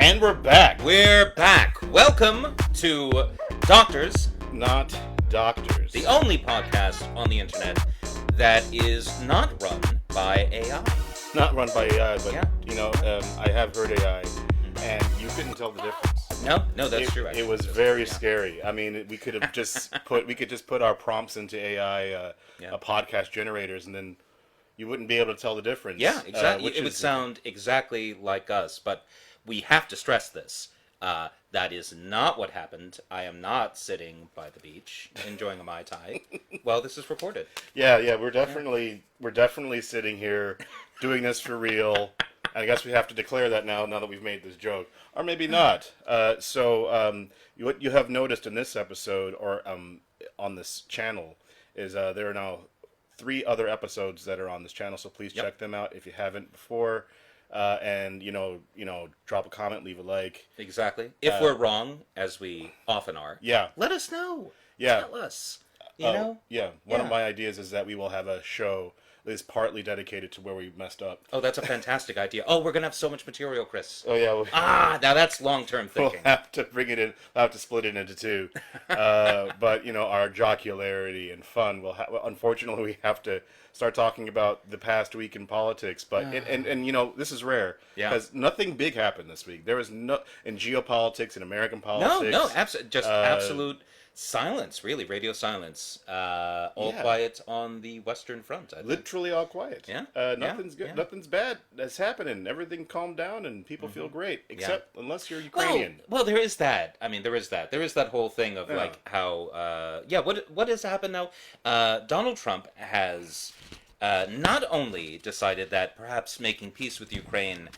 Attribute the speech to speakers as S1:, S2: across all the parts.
S1: And we're back.
S2: We're back. Welcome to Doctors,
S1: Not Doctors.
S2: the only podcast on the internet that is not run by AI.
S1: Not run by AI, but,
S2: Yeah.
S1: I have heard AI, and you couldn't tell the difference.
S2: No, that's true.
S1: It was very scary. I mean, we could have just put our prompts into AI podcast generators, and then you wouldn't be able to tell the difference.
S2: Yeah, exactly. It would sound exactly like us, but we have to stress this. That is not what happened. I am not sitting by the beach enjoying a Mai Tai while this is recorded.
S1: Yeah, we're definitely sitting here doing this for real. I guess we have to declare that now that we've made this joke, or maybe not. What you have noticed in this episode, or on this channel, is there are now 3 other episodes that are on this channel. So please check them out if you haven't before. And drop a comment, leave a like.
S2: Exactly. If we're wrong, as we often are, let us know.
S1: Yeah.
S2: Tell us. You know?
S1: Yeah. One of my ideas is that we will have a show that is partly dedicated to where we messed up.
S2: Oh, that's a fantastic idea. Oh, we're gonna have so much material, Chris.
S1: Oh yeah.
S2: Now that's long-term thinking.
S1: We'll have to bring it in. We'll have to split it into 2. But our jocularity and fun will. Unfortunately, we have to start talking about the past week in politics. But and this is rare because nothing big happened this week. There was no in geopolitics and American politics.
S2: No, absolute silence. Really, radio silence. All quiet on the Western Front. I think.
S1: Literally all quiet.
S2: Yeah.
S1: Nothing's good.
S2: Yeah.
S1: Nothing's bad that's happening. Everything calmed down and people feel great, except unless you're Ukrainian.
S2: Well, there is that. I mean, there is that. There is that whole thing of like how. What has happened now? Donald Trump has not only decided that perhaps making peace with Ukraine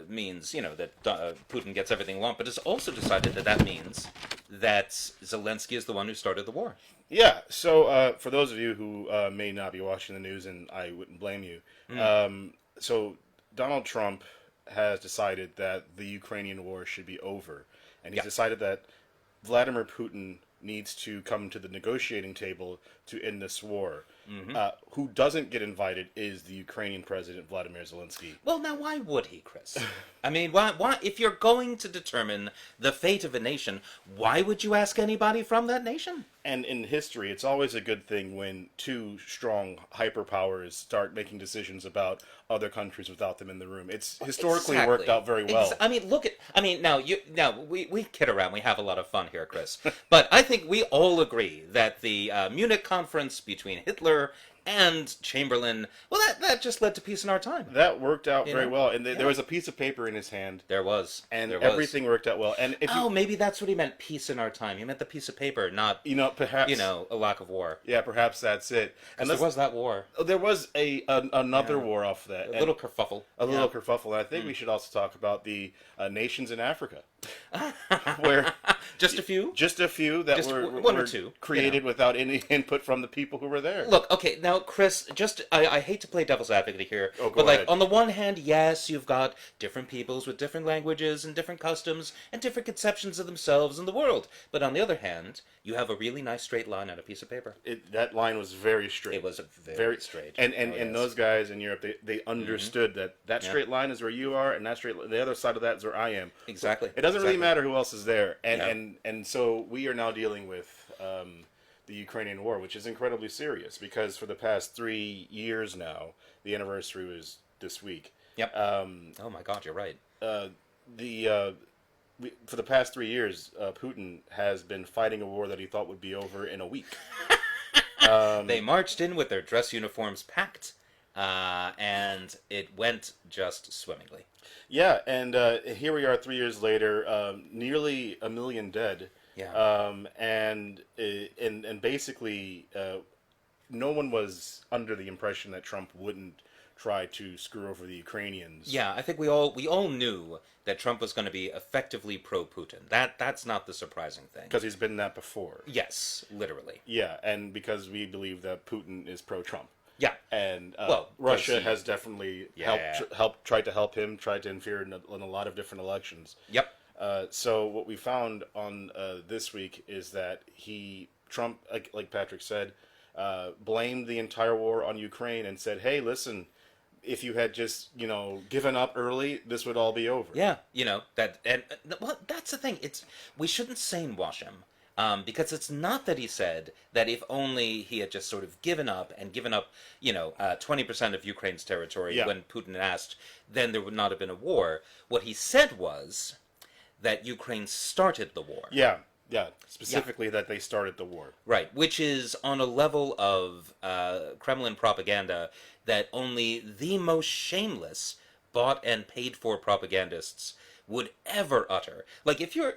S2: means that Putin gets everything he wants, but has also decided that means that Zelensky is the one who started the war.
S1: Yeah. So for those of you who may not be watching the news, and I wouldn't blame you, so Donald Trump has decided that the Ukrainian war should be over, and he's decided that Vladimir Putin needs to come to the negotiating table to end this war. Who doesn't get invited is the Ukrainian president, Vladimir Zelensky.
S2: Well, now, why would he, Chris? I mean, why? If you're going to determine the fate of a nation, why would you ask anybody from that nation?
S1: And in history, it's always a good thing when 2 strong hyperpowers start making decisions about other countries without them in the room. It's historically worked out very well.
S2: We kid around. We have a lot of fun here, Chris. But I think we all agree that the Munich conference between Hitler and Chamberlain, well, that just led to peace in our time.
S1: That worked out very well. And there was a piece of paper in his hand.
S2: There was.
S1: And everything worked out well. And
S2: maybe that's what he meant, peace in our time. He meant the piece of paper, not,
S1: perhaps,
S2: a lack of war.
S1: Yeah, perhaps that's it.
S2: And there was that war.
S1: There was another war off that.
S2: A little kerfuffle.
S1: Little kerfuffle. And I think we should also talk about the nations in Africa. Where
S2: just a few
S1: that were
S2: one or two
S1: created without any input from the people who were there.
S2: Look, okay, now Chris, I hate to play devil's advocate here,
S1: but
S2: like on the one hand, yes, you've got different peoples with different languages and different customs and different conceptions of themselves and the world. But on the other hand, you have a really nice straight line on a piece of paper.
S1: That line was very straight.
S2: It was very straight.
S1: And those guys in Europe, they understood that straight line is where you are, and the other side of that is where I am.
S2: Exactly.
S1: It doesn't really matter who else is there, and so we are now dealing with the Ukrainian war, which is incredibly serious because for the past 3 years now, the anniversary was this week.
S2: Yep. Oh my God, you're right.
S1: For the past 3 years, Putin has been fighting a war that he thought would be over in a week.
S2: They marched in with their dress uniforms packed, and it went just swimmingly.
S1: Yeah, and here we are 3 years later, nearly 1 million dead.
S2: Yeah.
S1: And basically, no one was under the impression that Trump wouldn't try to screw over the Ukrainians.
S2: Yeah, I think we all knew that Trump was going to be effectively pro-Putin. That's not the surprising thing.
S1: Because he's been that before.
S2: Yes, literally.
S1: Yeah, and because we believe that Putin is pro-Trump.
S2: Yeah.
S1: And Russia has definitely tried to help him, tried to interfere in a lot of different elections.
S2: Yep.
S1: So what we found on this week is that Trump, like Patrick said, blamed the entire war on Ukraine and said, hey, listen, if you had just, given up early, this would all be over.
S2: Yeah, well, that's the thing. We shouldn't sane-wash him. Because it's not that he said that if only he had just sort of given up, 20% of Ukraine's territory when Putin asked, then there would not have been a war. What he said was that Ukraine started the war.
S1: Yeah. Specifically that they started the war.
S2: Right, which is on a level of Kremlin propaganda that only the most shameless bought and paid for propagandists would ever utter. Like if you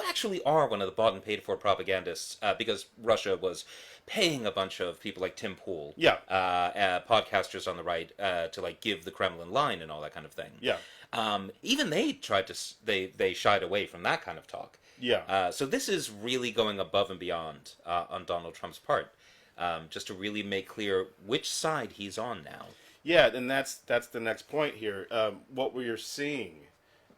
S2: actually are one of the bought and paid for propagandists, because Russia was paying a bunch of people like Tim Pool, podcasters on the right, to like give the Kremlin line and all that kind of thing.
S1: Yeah.
S2: Even they tried to they shied away from that kind of talk.
S1: Yeah.
S2: So this is really going above and beyond on Donald Trump's part, just to really make clear which side he's on now.
S1: Yeah, and that's the next point here. What we are seeing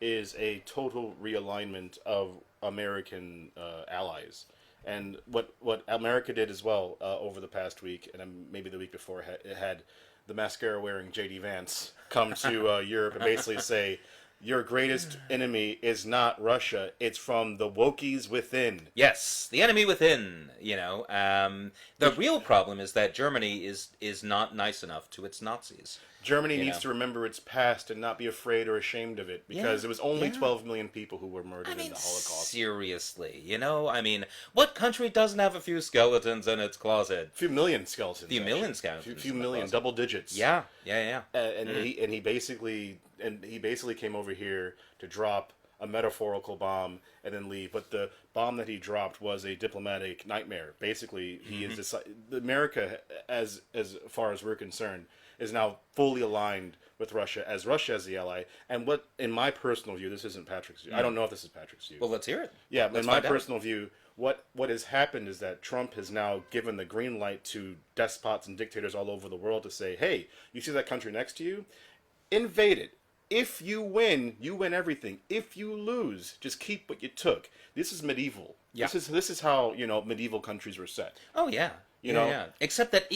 S1: is a total realignment of American allies. And what America did as well over the past week, and maybe the week before, it had the mascara-wearing J.D. Vance come to Europe and basically say, your greatest enemy is not Russia, it's from the wokies within.
S2: Yes, the enemy within, The real problem is that Germany is not nice enough to its Nazis.
S1: Germany needs to remember its past and not be afraid or ashamed of it, because it was only 12 million people who were murdered in the Holocaust.
S2: Seriously, what country doesn't have a few skeletons in its closet?
S1: A few million skeletons.
S2: A few million,
S1: double digits.
S2: Yeah.
S1: And he basically came over here to drop a metaphorical bomb and then leave. But the bomb that he dropped was a diplomatic nightmare. Basically, he is America, as far as we're concerned, is now fully aligned with Russia as the ally. And what, in my personal view, this isn't Patrick's view. I don't know if this is Patrick's view.
S2: Well, let's hear it.
S1: Yeah, in my personal view, what has happened is that Trump has now given the green light to despots and dictators all over the world to say, hey, you see that country next to you? Invade it. If you win everything. If you lose, just keep what you took. This is medieval. Yeah. This is how, medieval countries were set.
S2: Oh, yeah. Yeah. Except that,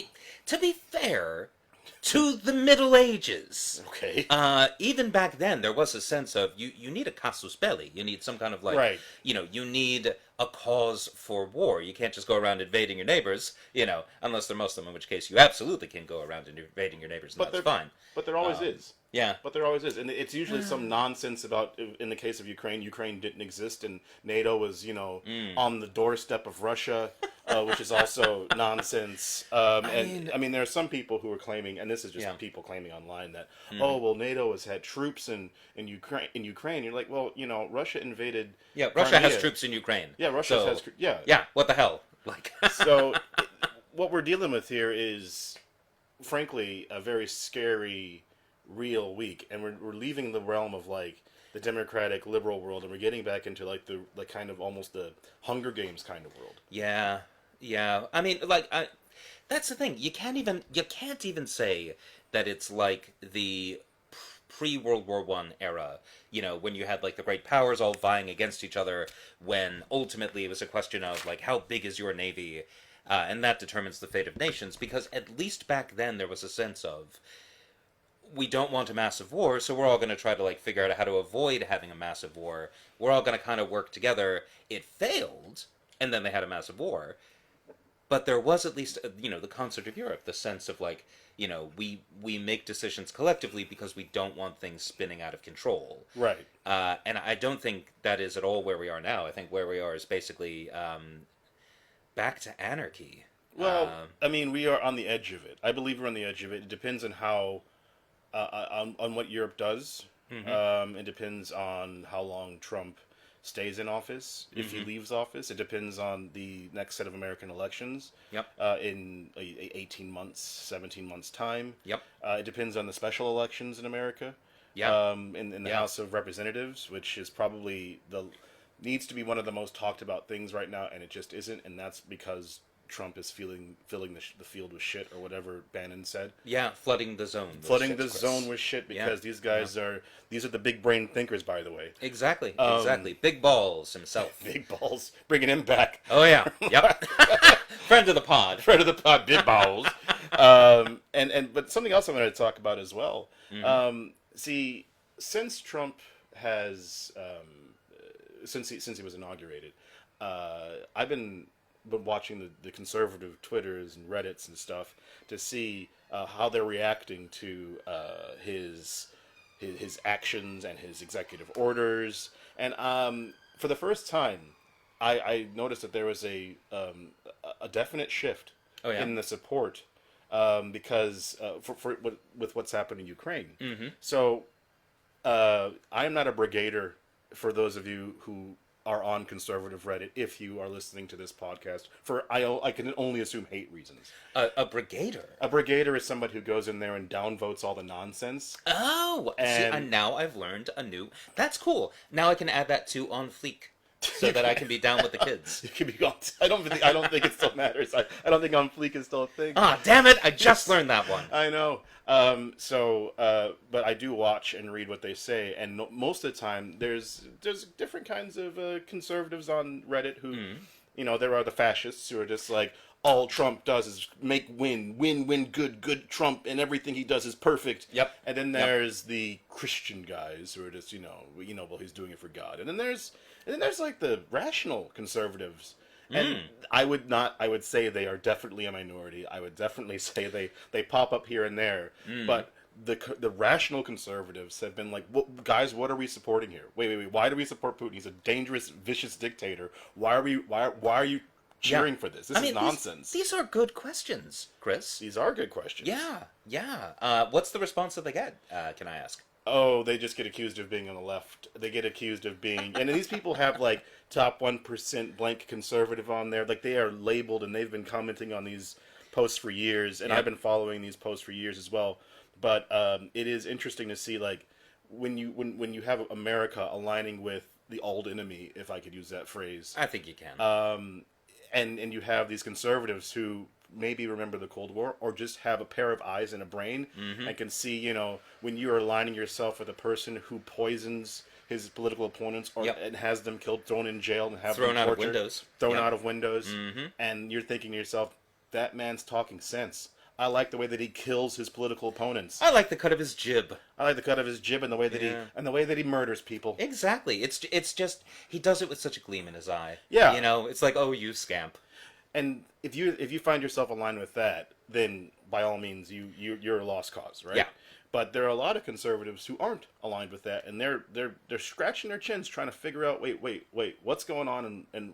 S2: to be fair, to the Middle Ages.
S1: Okay.
S2: Even back then, there was a sense of you need a casus belli. You need some kind of
S1: right.
S2: You need a cause for war. You can't just go around invading your neighbors, unless they're Muslim, in which case you absolutely can go around invading your neighbors, and that's fine.
S1: But there always is.
S2: Yeah.
S1: But there always is. And it's usually some nonsense about, in the case of Ukraine didn't exist and NATO was, on the doorstep of Russia, which is also nonsense. I mean, there are some people who are claiming, and this is just people claiming online, that, NATO has had troops in Ukraine. You're like, well, Russia invaded
S2: Russia
S1: Crimea.
S2: has troops in Ukraine.
S1: Yeah, Russia has troops. Yeah.
S2: Yeah, what the hell?
S1: So, what we're dealing with here is, frankly, a very scary, real week, and we're leaving the realm of the democratic liberal world, and we're getting back into the kind of almost the Hunger Games kind of world.
S2: Yeah. I mean, that's the thing. You can't even say that it's like the pre-World War I era, when you had the great powers all vying against each other, when ultimately it was a question of how big is your navy, and that determines the fate of nations, because at least back then there was a sense of, we don't want a massive war, so we're all going to try to figure out how to avoid having a massive war. We're all going to kind of work together. It failed, and then they had a massive war. But there was at least, the concert of Europe, the sense of we make decisions collectively because we don't want things spinning out of control.
S1: Right.
S2: And I don't think that is at all where we are now. I think where we are is basically back to anarchy.
S1: Well, we are on the edge of it. I believe we're on the edge of it. It depends on how. On what Europe does. It depends on how long Trump stays in office. If he leaves office, it depends on the next set of American elections.
S2: Yep.
S1: In 18 months, 17 months' time.
S2: Yep.
S1: It depends on the special elections in America.
S2: Yeah.
S1: In the House of Representatives, which is probably needs to be one of the most talked about things right now, and it just isn't, and that's because Trump is filling the field with shit, or whatever Bannon said.
S2: Yeah, flooding the zone.
S1: Flooding the zone with shit, because these guys these are the big brain thinkers, by the way.
S2: Exactly. Big Balls himself.
S1: Big Balls. Bringing him back.
S2: Oh, yeah. Yep. Friend of the pod.
S1: Big Balls. But something else I wanted to talk about as well.
S2: Mm-hmm.
S1: See, since Trump has since he was inaugurated, I've been watching the conservative Twitters and Reddits and stuff to see how they're reacting to his actions and his executive orders. And for the first time, I noticed that there was a definite shift
S2: Oh yeah.
S1: in the support because with what's happened in Ukraine.
S2: Mm-hmm.
S1: So I am not a brigader for those of you who are on conservative Reddit. If you are listening to this podcast, for I can only assume hate reasons.
S2: A brigader.
S1: A brigader is somebody who goes in there and downvotes all the nonsense.
S2: Oh, see, and now I've learned a new. That's cool. Now I can add that to on fleek, so that I can be down with the kids.
S1: You can be on. I don't think it still matters. I don't think on fleek is still a thing.
S2: Ah, damn it! I just learned that one.
S1: I know. But I do watch and read what they say, and most of the time, there's different kinds of conservatives on Reddit who, there are the fascists who are just like, all Trump does is win, good Trump, and everything he does is perfect.
S2: Yep.
S1: And then there's the Christian guys who are just, well, he's doing it for God. And then there's like the rational conservatives. And I would say they are definitely a minority. I would definitely say they pop up here and there. But the rational conservatives have been like, guys, what are we supporting here? Wait, why do we support Putin? He's a dangerous, vicious dictator. Why are you cheering for this? This is nonsense.
S2: These are good questions, Chris.
S1: These are good questions.
S2: Yeah. What's the response that they get? Can I ask?
S1: Oh, they just get accused of being on the left. They get accused of being, and these people have like top 1% blank conservative on there. Like they are labeled, and they've been commenting on these posts for years, and I've been following these posts for years as well. But it is interesting to see like when you have America aligning with the old enemy, if I could use that phrase.
S2: I think you can.
S1: And you have these conservatives who maybe remember the Cold War or just have a pair of eyes and a brain and can see, when you are aligning yourself with a person who poisons his political opponents and has them killed, thrown in jail, and have
S2: thrown
S1: them
S2: out
S1: tortured,
S2: of windows.
S1: thrown out of windows, and you're thinking to yourself, that man's talking sense. I like the way that he kills his political opponents.
S2: I like the cut of his jib.
S1: I like the cut of his jib and the way that he murders people.
S2: Exactly. It's just he does it with such a gleam in his eye.
S1: Yeah.
S2: It's like, oh, you scamp.
S1: And if you find yourself aligned with that, then by all means you're a lost cause, right?
S2: Yeah.
S1: But there are a lot of conservatives who aren't aligned with that, and they're scratching their chins trying to figure out, wait, what's going on, and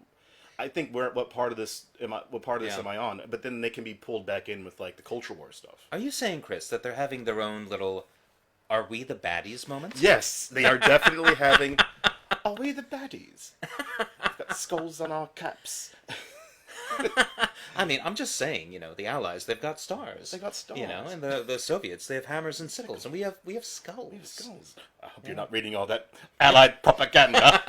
S1: I think what part of this am I on? But then they can be pulled back in with like the culture war stuff.
S2: Are you saying, Chris, that they're having their own little "Are we the baddies" moment?
S1: Yes, they are definitely having. Are we the baddies? We've got skulls on our caps.
S2: I mean, I'm just saying, the Allies, they've got stars.
S1: They got stars.
S2: And the Soviets, they have hammers and sickles, and we have skulls.
S1: We have skulls. I hope you're not reading all that Allied propaganda.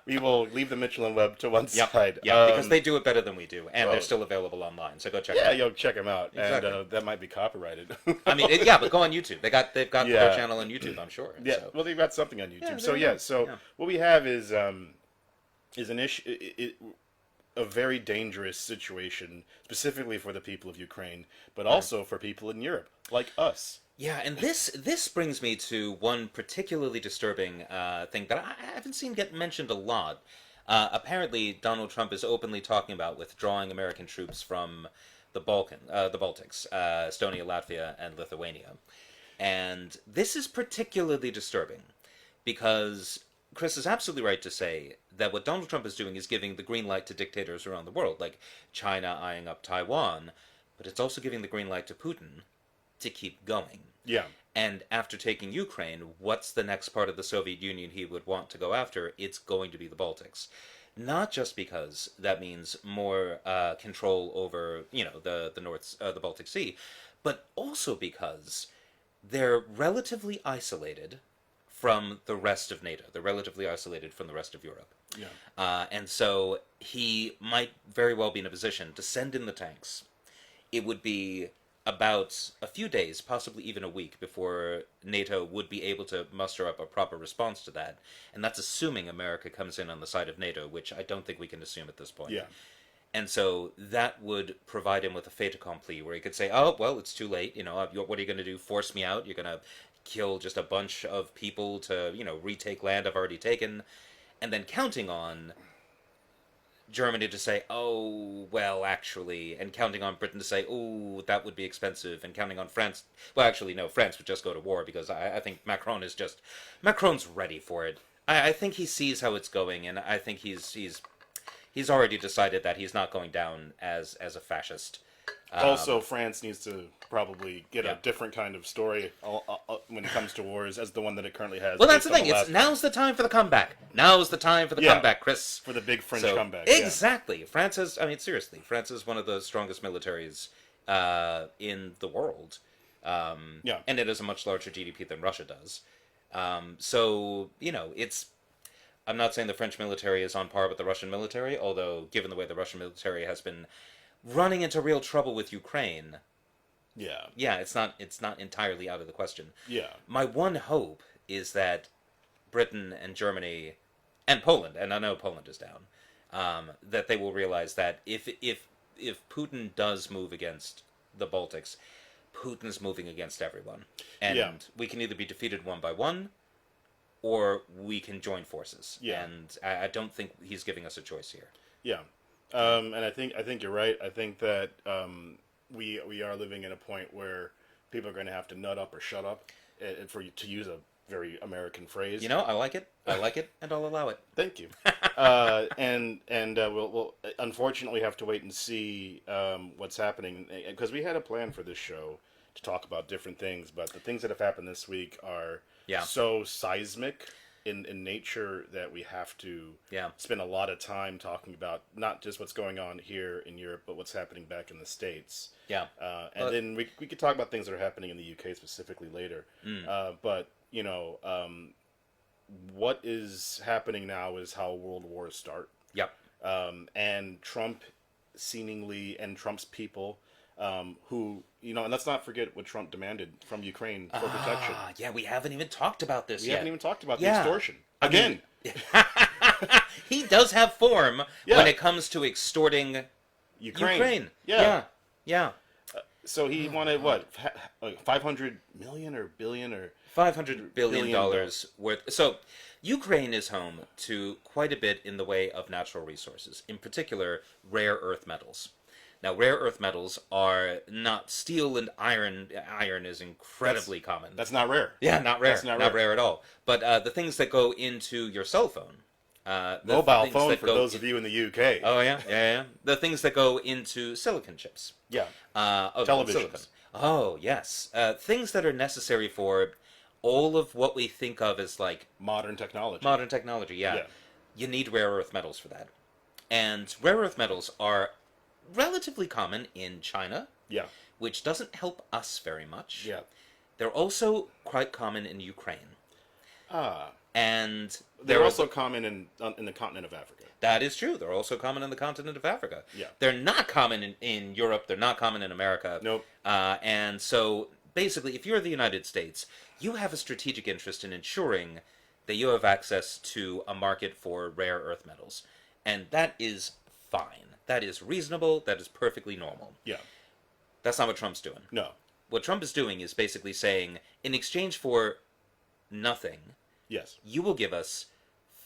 S1: We will leave the Mitchell and Webb to one side.
S2: Yeah, because they do it better than we do, and they're still available online. So go check them out.
S1: Yeah, check them out,
S2: Exactly.
S1: and that might be copyrighted.
S2: I mean, but go on YouTube. They've got their channel on YouTube, I'm sure.
S1: Yeah,
S2: so.
S1: well, they've got something on YouTube.
S2: Yeah,
S1: So what we have is an issue. A very dangerous situation, specifically for the people of Ukraine, but also for people in Europe, like us.
S2: Yeah, and this brings me to one particularly disturbing thing that I haven't seen get mentioned a lot. Apparently, Donald Trump is openly talking about withdrawing American troops from the Baltics, Estonia, Latvia, and Lithuania. And this is particularly disturbing because Chris is absolutely right to say that what Donald Trump is doing is giving the green light to dictators around the world, like China eyeing up Taiwan, but it's also giving the green light to Putin to keep going.
S1: Yeah.
S2: And after taking Ukraine, what's the next part of the Soviet Union he would want to go after? It's going to be the Baltics. Not just because that means more control over, the Baltic Sea, but also because they're relatively isolated from the rest of NATO. They're relatively isolated from the rest of Europe.
S1: Yeah.
S2: And so he might very well be in a position to send in the tanks. It would be about a few days, possibly even a week, before NATO would be able to muster up a proper response to that. And that's assuming America comes in on the side of NATO, which I don't think we can assume at this point.
S1: Yeah.
S2: And so that would provide him with a fait accompli where he could say, oh, well, it's too late. What are you going to do? Force me out? You're going to kill just a bunch of people to, retake land I've already taken. And then counting on Germany to say, oh, well, actually, and counting on Britain to say, oh, that would be expensive, and counting on France. Well, actually, no, France would just go to war because I think Macron's ready for it. I think he sees how it's going, and I think he's already decided that he's not going down as a fascist.
S1: Also, France needs to probably get a different kind of story when it comes to wars as the one that it currently has.
S2: Well, that's the thing. Now's the time for the comeback. Now's the time for the comeback, Chris.
S1: For the big French comeback.
S2: Exactly. France is, seriously, France is one of the strongest militaries in the world. And it has a much larger GDP than Russia does. So, I'm not saying the French military is on par with the Russian military, although given the way the Russian military has been running into real trouble with Ukraine, it's not entirely out of the question. My one hope is that Britain and Germany and Poland, and I know Poland is down, that they will realize that if Putin does move against the Baltics, Putin's moving against everyone, and we can either be defeated one by one, or we can join forces. And I don't think he's giving us a choice here.
S1: And I think you're right. I think that we are living in a point where people are going to have to nut up or shut up, to use a very American phrase.
S2: I like it, and I'll allow it.
S1: Thank you. And we'll unfortunately have to wait and see what's happening, because we had a plan for this show to talk about different things, but the things that have happened this week are so seismic in nature that we have to spend a lot of time talking about not just what's going on here in Europe, but what's happening back in the States. Then we could talk about things that are happening in the UK specifically later. But what is happening now is how world wars start. And Trump seemingly, and Trump's people, who, and let's not forget what Trump demanded from Ukraine for protection.
S2: We haven't even talked about this yet.
S1: We haven't even talked about the extortion. Again.
S2: He does have form when it comes to extorting Ukraine. So
S1: he wanted, what, 500 million or billion or...
S2: $500 billion worth. So Ukraine is home to quite a bit in the way of natural resources, in particular rare earth metals. Now, rare earth metals are not steel and iron. Iron is incredibly common.
S1: That's not rare.
S2: Yeah, not rare. That's not rare at all. But the things that go into your cell phone.
S1: Mobile phone for those of you in the UK.
S2: Oh, yeah. The things that go into silicon chips.
S1: Televisions.
S2: Silicon. Oh, yes. Things that are necessary for all of what we think of as like...
S1: Modern technology.
S2: You need rare earth metals for that. And rare earth metals are relatively common in China, which doesn't help us very much. They're also quite common in Ukraine. And
S1: they're also common in the continent of Africa.
S2: That is true. They're also common in the continent of Africa. They're not common in Europe. They're not common in America.
S1: Nope.
S2: And so basically, if you're the United States, you have a strategic interest in ensuring that you have access to a market for rare earth metals. And that is fine. That is reasonable. That is perfectly normal. That's not what Trump's doing.
S1: No.
S2: What Trump is doing is basically saying, in exchange for nothing, you will give us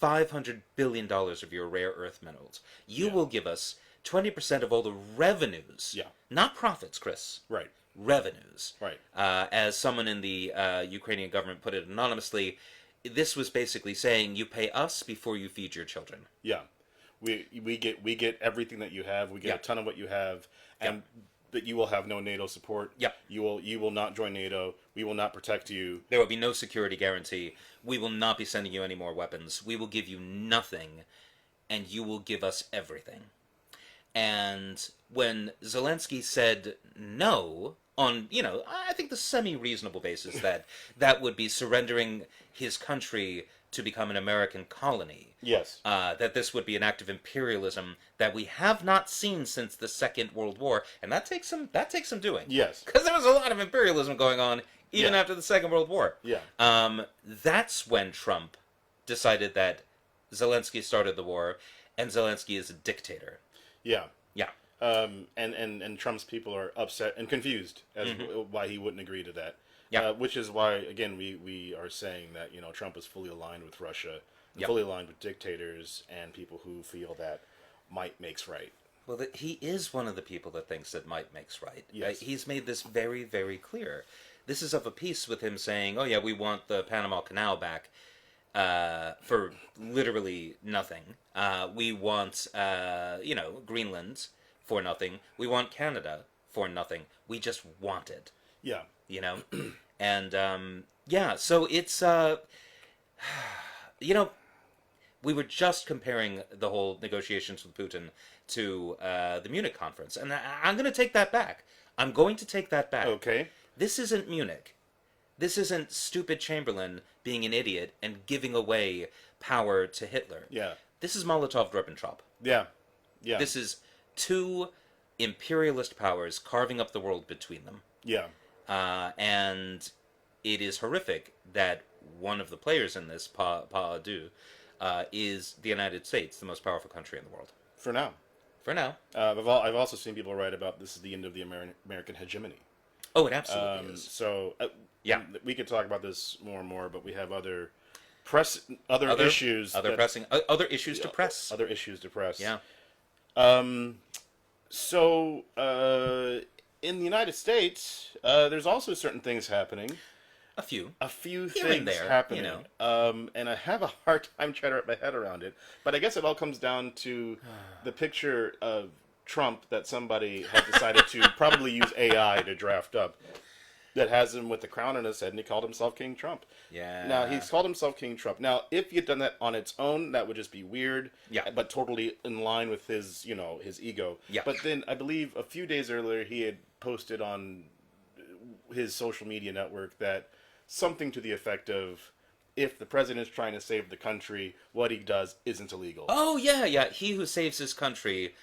S2: $500 billion of your rare earth metals. You will give us 20% of all the revenues. Not profits, Chris.
S1: Right.
S2: Revenues. Right. As someone in the Ukrainian government put it anonymously, this was basically saying, you pay us before you feed your children.
S1: We get everything that you have. We get a ton of what you have, and that you will have no NATO support. You will not join NATO. We will not protect you.
S2: There will be no security guarantee. We will not be sending you any more weapons. We will give you nothing, and you will give us everything. And when Zelensky said no, on, I think the semi-reasonable basis that that would be surrendering his country to become an American colony. That this would be an act of imperialism that we have not seen since the Second World War, and that takes some doing. Because there was a lot of imperialism going on even after the Second World War. That's when Trump decided that Zelensky started the war, and Zelensky is a dictator.
S1: And Trump's people are upset and confused as why he wouldn't agree to that.
S2: Yeah.
S1: Which is why, again, we are saying that, Trump is fully aligned with Russia,
S2: Yep.
S1: fully aligned with dictators and people who feel that might makes right.
S2: Well, he is one of the people that thinks that might makes right.
S1: Yes.
S2: He's made this very, very clear. This is of a piece with him saying, oh, yeah, we want the Panama Canal back for literally nothing. We want, Greenland for nothing. We want Canada for nothing. We just want it.
S1: Yeah.
S2: And, so it's, we were just comparing the whole negotiations with Putin to the Munich conference. And I'm going to take that back. I'm going to take that back.
S1: Okay.
S2: This isn't Munich. This isn't stupid Chamberlain being an idiot and giving away power to Hitler.
S1: Yeah.
S2: This is Molotov-Ribbentrop.
S1: Yeah. Yeah.
S2: This is two imperialist powers carving up the world between them.
S1: Yeah.
S2: And it is horrific that one of the players in this, Pa-Adu, is the United States, the most powerful country in the world.
S1: For now.
S2: For now.
S1: I've also seen people write about this is the end of the American hegemony.
S2: Oh, it absolutely is.
S1: So,
S2: yeah,
S1: we could talk about this more and more, but we have other issues.
S2: Other issues to press.
S1: Other issues to press.
S2: Yeah.
S1: So, in the United States, there's also certain things happening.
S2: A few
S1: Here
S2: and
S1: things
S2: there,
S1: happening. And I have a hard time trying to wrap my head around it. But I guess it all comes down to the picture of Trump that somebody had decided to probably use AI to draft up. That has him with the crown on his head, and he called himself King Trump.
S2: Yeah.
S1: Now, he's called himself King Trump. Now, if you'd done that on its own, that would just be weird.
S2: Yeah.
S1: But totally in line with his, his ego.
S2: Yeah.
S1: But then, I believe a few days earlier, he had posted on his social media network that something to the effect of, if the president is trying to save the country, what he does isn't illegal.
S2: Oh, yeah. He who saves his country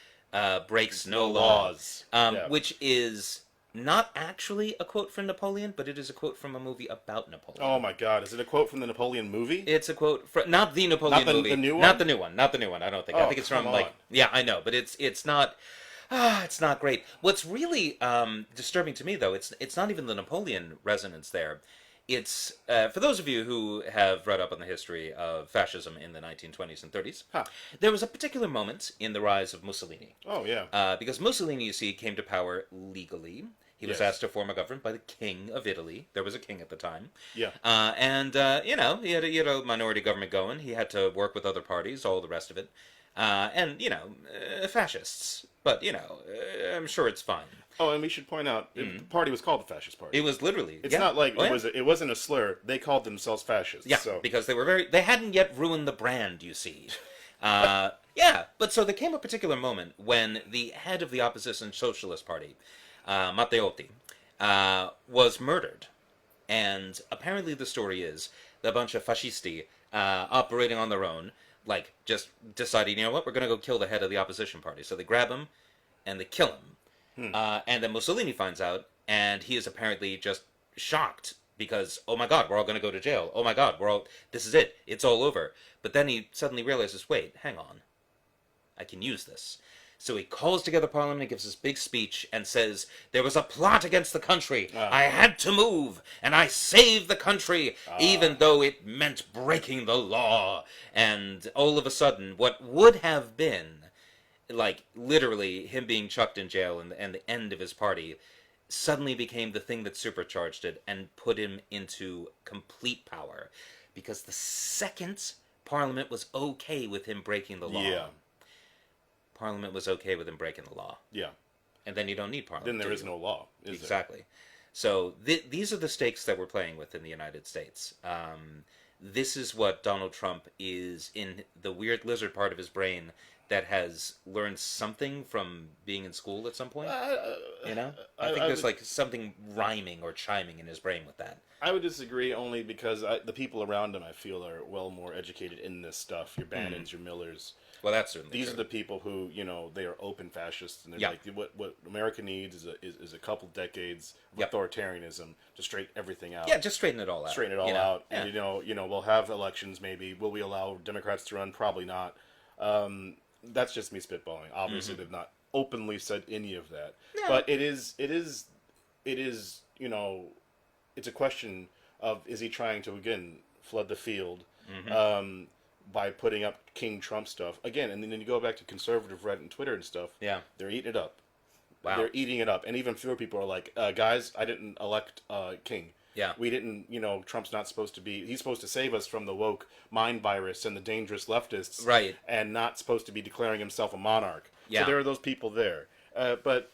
S2: breaks no
S1: laws.
S2: Which is not actually a quote from Napoleon, but it is a quote from a movie about Napoleon.
S1: Oh my God! Is it a quote from the Napoleon movie?
S2: It's a quote from not the Napoleon movie,
S1: the new one?
S2: not the new one. I don't think. I
S1: Oh,
S2: think it's from
S1: come on.
S2: yeah, I know, but it's not. It's not great. What's really disturbing to me, though, it's not even the Napoleon resonance there. It's for those of you who have read up on the history of fascism in the 1920s and 30s.
S1: Huh.
S2: There was a particular moment in the rise of Mussolini.
S1: Oh yeah.
S2: Because Mussolini, you see, came to power legally. He was
S1: Yes.
S2: asked to form a government by the King of Italy. There was a king at the time.
S1: Yeah.
S2: He had a minority government going. He had to work with other parties, all the rest of it. Fascists. But, I'm sure it's fine.
S1: Oh, and we should point out, the party was called the Fascist Party.
S2: It was literally...
S1: It's not like
S2: Oh, yeah.
S1: it wasn't a slur. They called themselves fascists.
S2: Yeah,
S1: So.
S2: because they hadn't yet ruined the brand, you see. But so there came a particular moment when the head of the opposition Socialist Party, Matteotti, was murdered. And apparently the story is that a bunch of fascisti operating on their own, just decided, you know what, we're going to go kill the head of the opposition party. So they grab him and they kill him. And then Mussolini finds out, and he is apparently just shocked because, oh my God, we're all going to go to jail. Oh my God, this is it. It's all over. But then he suddenly realizes, wait, hang on. I can use this. So he calls together Parliament and gives this big speech and says, there was a plot against the country. I had to move, and I saved the country, even though it meant breaking the law. And all of a sudden, what would have been, literally him being chucked in jail and the end of his party, suddenly became the thing that supercharged it and put him into complete power. Because the second Parliament was okay with him breaking the law.
S1: Yeah.
S2: Parliament was okay with him breaking the law.
S1: Yeah.
S2: And then you don't need Parliament.
S1: Then there is no law, is
S2: exactly. So these are the stakes that we're playing with in the United States. This is what Donald Trump is in the weird lizard part of his brain that has learned something from being in school at some point. I think there's something rhyming or chiming in his brain with that.
S1: I would disagree only because the people around him, I feel, are well more educated in this stuff. Your Bannons, your Millers.
S2: Well, that's certainly
S1: These
S2: true.
S1: are the people who, they are open fascists, and they're
S2: Yeah.
S1: like, what America needs is a couple decades of
S2: Yep.
S1: authoritarianism to straighten everything out.
S2: Yeah, just straighten it all out.
S1: Straighten it all out,
S2: Yeah.
S1: and we'll have elections. Maybe will we allow Democrats to run? Probably not. That's just me spitballing. Obviously, they've not openly said any of that.
S2: Yeah.
S1: But it is, you know, it's a question of, is he trying to, again, flood the field by putting up King Trump stuff? Again, and then you go back to conservative Reddit and Twitter and stuff.
S2: Yeah.
S1: They're eating it up.
S2: Wow.
S1: They're eating it up. And even fewer people are like, guys, I didn't elect King.
S2: Yeah.
S1: We didn't, Trump's not supposed to be, he's supposed to save us from the woke mind virus and the dangerous leftists.
S2: Right.
S1: And not supposed to be declaring himself a monarch.
S2: Yeah.
S1: So there are those people there. But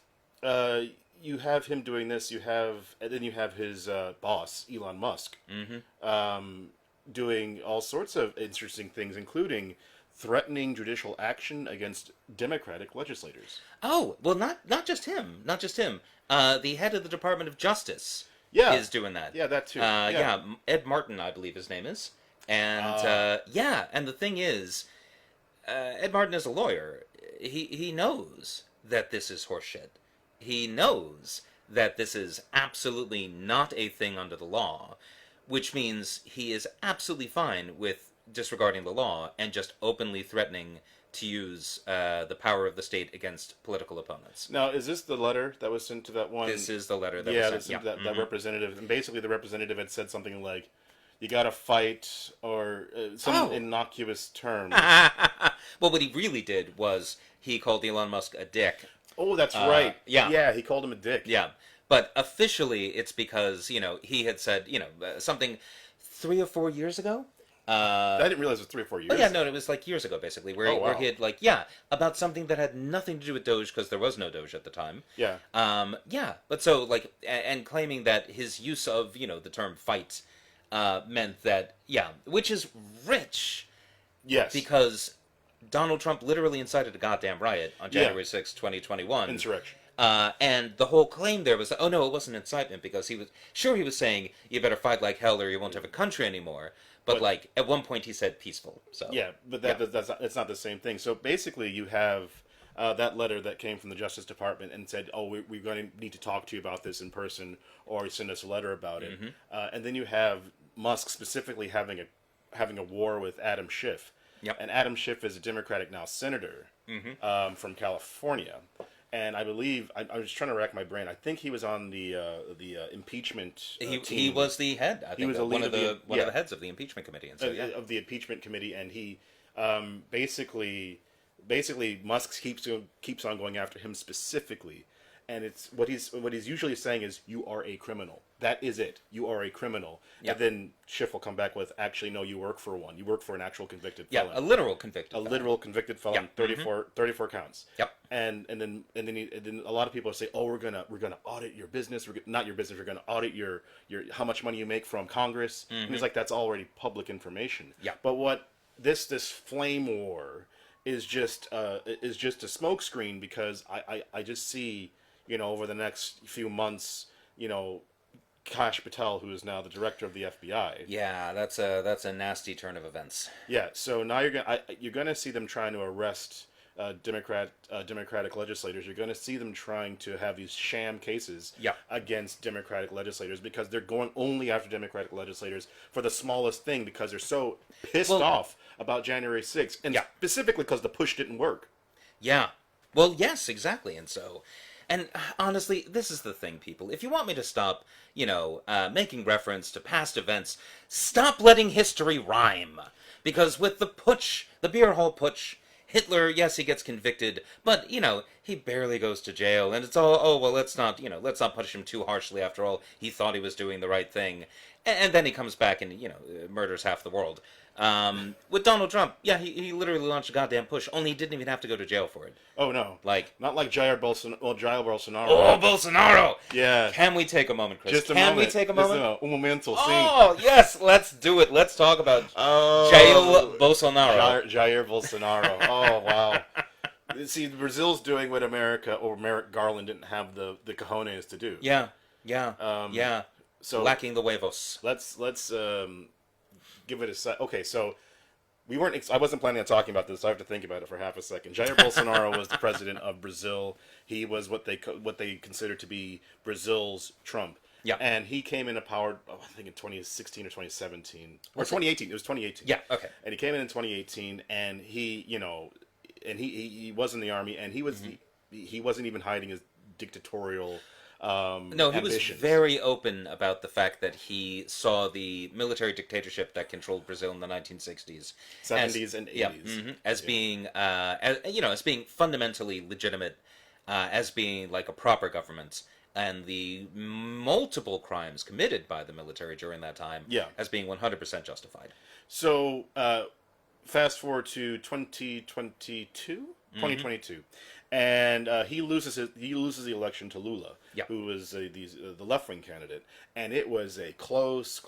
S1: you have him doing this, and then you have his boss, Elon Musk, doing all sorts of interesting things, including threatening judicial action against Democratic legislators.
S2: Oh, well, not just him. Not just him. The head of the Department of Justice is doing that.
S1: Yeah, that too.
S2: Ed Martin, I believe his name is. And, and the thing is, Ed Martin is a lawyer. He knows that this is horseshit. He knows that this is absolutely not a thing under the law, which means he is absolutely fine with disregarding the law and just openly threatening to use the power of the state against political opponents.
S1: Now, is this the letter that was sent to that one?
S2: This is the letter that was sent.
S1: That representative. And basically the representative had said something like, you gotta fight, or some innocuous term.
S2: Well, what he really did was he called Elon Musk a dick.
S1: Oh, that's right.
S2: Yeah.
S1: Yeah, he called him a dick.
S2: Yeah. But officially, it's because, he had said, something 3 or 4 years ago.
S1: I didn't realize it was 3 or 4 years.
S2: Oh, yeah, no, it was like years ago, basically, where he had, about something that had nothing to do with Doge, because there was no Doge at the time.
S1: Yeah.
S2: But so, and claiming that his use of, the term fight meant that, which is rich.
S1: Yes.
S2: Because Donald Trump literally incited a goddamn riot on January 6, 2021.
S1: Insurrection.
S2: And the whole claim there was, it wasn't incitement, because he was saying, you better fight like hell or you won't have a country anymore. But at one point he said peaceful. So
S1: yeah, but that's not the same thing. So basically you have that letter that came from the Justice Department and said, we're going to need to talk to you about this in person, or send us a letter about it. And then you have Musk specifically having a war with Adam Schiff.
S2: Yep.
S1: And Adam Schiff is a Democratic now senator from California. And I believe, I was trying to rack my brain, I think he was on the impeachment team.
S2: He was the head, I think. He was one of the heads of the impeachment committee. And so,
S1: of the impeachment committee, and he basically Musk keeps on going after him specifically. And it's what he's usually saying is, you are a criminal. That is it. You are a criminal. Yep. And then Schiff will come back with, actually, no, you work for one. You work for an actual convicted felon.
S2: Yeah, a literal convicted felon.
S1: Literal convicted felon,
S2: Yep.
S1: 34 counts.
S2: Yep.
S1: And then a lot of people say, we're gonna audit your business. Not your business. We're gonna audit your how much money you make from Congress. And he's like, that's already public information.
S2: Yeah.
S1: But what this flame war is just a smokescreen, because I just see, over the next few months, Kash Patel, who is now the director of the FBI.
S2: Yeah, that's a nasty turn of events.
S1: Yeah, so now you're gonna see them trying to arrest Democratic legislators. You're gonna see them trying to have these sham cases against Democratic legislators, because they're going only after Democratic legislators for the smallest thing, because they're so pissed off about January 6th, and specifically because the push didn't work.
S2: Yeah. Well, yes, exactly, and so. And honestly, this is the thing, people. If you want me to stop, making reference to past events, stop letting history rhyme. Because with the putsch, the beer hall putsch, Hitler, yes, he gets convicted, but, he barely goes to jail. And it's all, let's not punish him too harshly. After all, he thought he was doing the right thing. And then he comes back and, murders half the world. With Donald Trump, he literally launched a goddamn push, only he didn't even have to go to jail for it.
S1: Oh, no. Not like Jair Bolsonaro.
S2: Oh, Bolsonaro!
S1: Yeah.
S2: Can we take a moment, Chris?
S1: Just a moment.
S2: Can we take a moment?
S1: Un momento,
S2: Oh, yes, let's do it. Let's talk about Jair Bolsonaro.
S1: Jair Bolsonaro. Oh, wow. See, Brazil's doing what Merrick Garland didn't have the cojones to do.
S2: Yeah.
S1: So
S2: lacking the huevos.
S1: Let's give it a sec. Okay, so I wasn't planning on talking about this, so I have to think about it for half a second. Jair Bolsonaro was the president of Brazil. He was what they consider to be Brazil's Trump.
S2: Yeah.
S1: And he came into power, I think in 2016 or 2017. Or 2018. It was 2018.
S2: Yeah, okay.
S1: And he came in 2018, and he was in the army, and he was he wasn't even hiding his dictatorial
S2: No, he
S1: ambitions.
S2: was very open about the fact that he saw the military dictatorship that controlled Brazil in the 1960s,
S1: 70s and 80s.
S2: yeah, as being, as being fundamentally legitimate, as being like a proper government, and the multiple crimes committed by the military during that time,
S1: Yeah.
S2: as being 100% justified.
S1: So, fast forward to 2022, and he loses the election to Lula,
S2: Yeah.
S1: who was the left wing candidate, and it was a close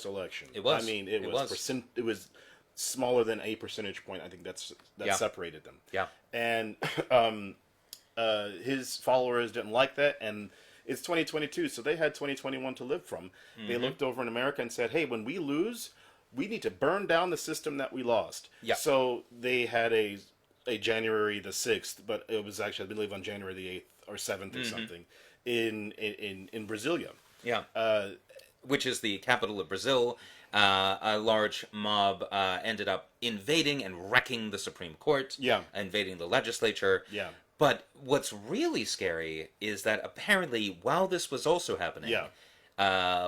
S1: election.
S2: It was.
S1: I mean,
S2: It was.
S1: it was smaller than a percentage point. I think that
S2: Yeah.
S1: separated them.
S2: Yeah.
S1: And his followers didn't like that, and it's 2022, so they had 2021 to live from. They looked over in America and said, "Hey, when we lose, we need to burn down the system that we lost."
S2: Yeah.
S1: So they had a January the 6th, but it was actually, I believe, on January the 8th or 7th or something in Brasilia.
S2: Yeah. Which is the capital of Brazil. A large mob ended up invading and wrecking the Supreme Court.
S1: Yeah.
S2: Invading the legislature.
S1: Yeah.
S2: But what's really scary is that apparently, while this was also happening,
S1: Yeah.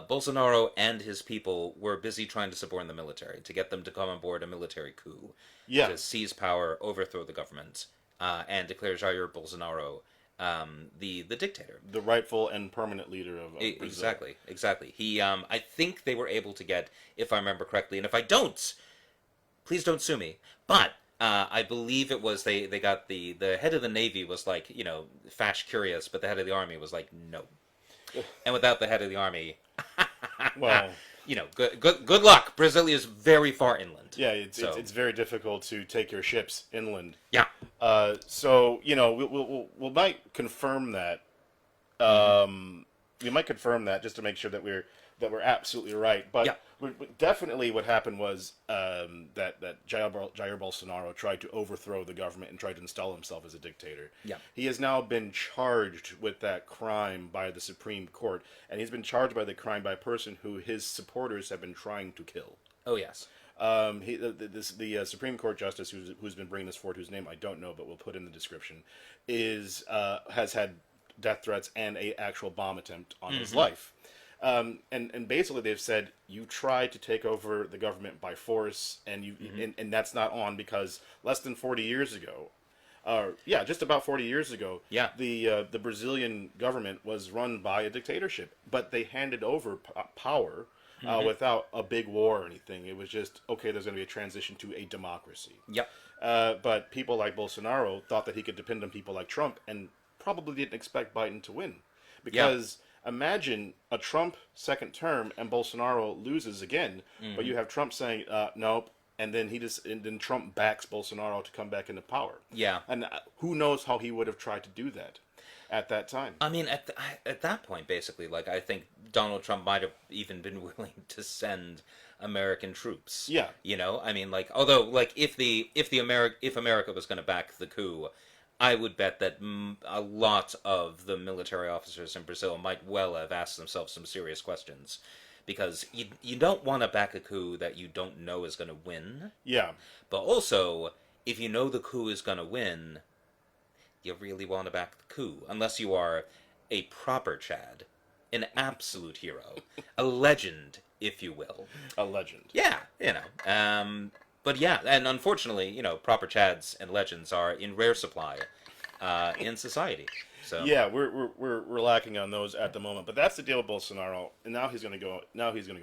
S2: Bolsonaro and his people were busy trying to suborn the military to get them to come on board a military coup,
S1: Yeah.
S2: to seize power, overthrow the government, and declare Jair Bolsonaro the dictator.
S1: The rightful and permanent leader of Brazil.
S2: Exactly. He, I think they were able to get, if I remember correctly, and if I don't, please don't sue me. But I believe it was they got the head of the Navy was like, fash curious, but the head of the Army was like, no. And without the head of the Army,
S1: Well,
S2: good luck. Brasilia is very far inland.
S1: yeah, it's very difficult to take your ships inland.
S2: Yeah.
S1: So we might confirm that. We might confirm that just to make sure that we're absolutely right. But
S2: Yeah.
S1: definitely, what happened was that Jair Bolsonaro tried to overthrow the government and tried to install himself as a dictator.
S2: Yeah.
S1: He has now been charged with that crime by the Supreme Court, and he's been charged by the crime by a person who his supporters have been trying to kill.
S2: Oh yes.
S1: The Supreme Court justice who's been bringing this forward, whose name I don't know, but we'll put in the description, has had death threats and a actual bomb attempt on his life. And basically they've said, you tried to take over the government by force, and and that's not on, because less than 40 years ago, just about 40 years ago,
S2: Yeah.
S1: the Brazilian government was run by a dictatorship, but they handed over power without a big war or anything. It was just, okay, there's going to be a transition to a democracy.
S2: Yep.
S1: But people like Bolsonaro thought that he could depend on people like Trump, and probably didn't expect Biden to win. Because imagine a Trump second term and Bolsonaro loses again, but you have Trump saying, nope, and then Trump backs Bolsonaro to come back into power.
S2: Yeah.
S1: And who knows how he would have tried to do that at that time.
S2: I mean, at that point, basically, like, I think Donald Trump might have even been willing to send American troops.
S1: Yeah.
S2: I mean, like, although, like, if America was going to back the coup, I would bet that a lot of the military officers in Brazil might well have asked themselves some serious questions, because you don't want to back a coup that you don't know is going to win.
S1: Yeah.
S2: But also, if you know the coup is going to win, you really want to back the coup, unless you are a proper Chad, an absolute hero, a legend, if you will.
S1: A legend.
S2: Yeah, but yeah, and unfortunately, proper Chads and legends are in rare supply in society. So
S1: Yeah, we're lacking on those at the moment, but that's the deal with Bolsonaro, and now he's going to go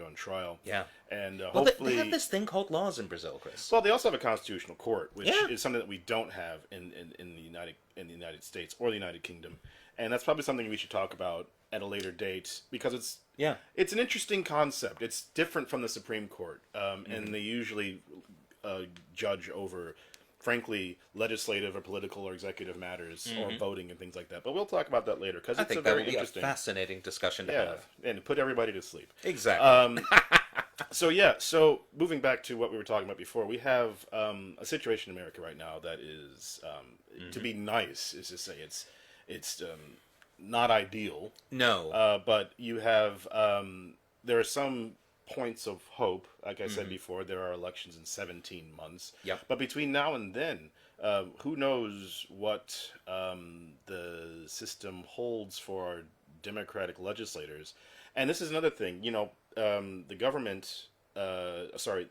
S1: on trial.
S2: Yeah.
S1: And
S2: well,
S1: hopefully
S2: they have this thing called laws in Brazil, Chris.
S1: Well, they also have a constitutional court, which
S2: Yeah.
S1: is something that we don't have in the United States or the United Kingdom, and that's probably something we should talk about at a later date, because it's an interesting concept. It's different from the Supreme Court, and they usually judge over, frankly, legislative or political or executive matters, or voting and things like that. But we'll talk about that later, because
S2: I
S1: it's
S2: think
S1: a
S2: that
S1: very
S2: would be
S1: interesting,
S2: a fascinating discussion to have.
S1: and put everybody to sleep.
S2: Exactly.
S1: So moving back to what we were talking about before, we have a situation in America right now that is, to be nice, is to say it's not ideal.
S2: No.
S1: But you have there are some points of hope. Like I said before, there are elections in 17 months.
S2: Yep.
S1: But between now and then, who knows what the system holds for our Democratic legislators. And this is another thing, the government, the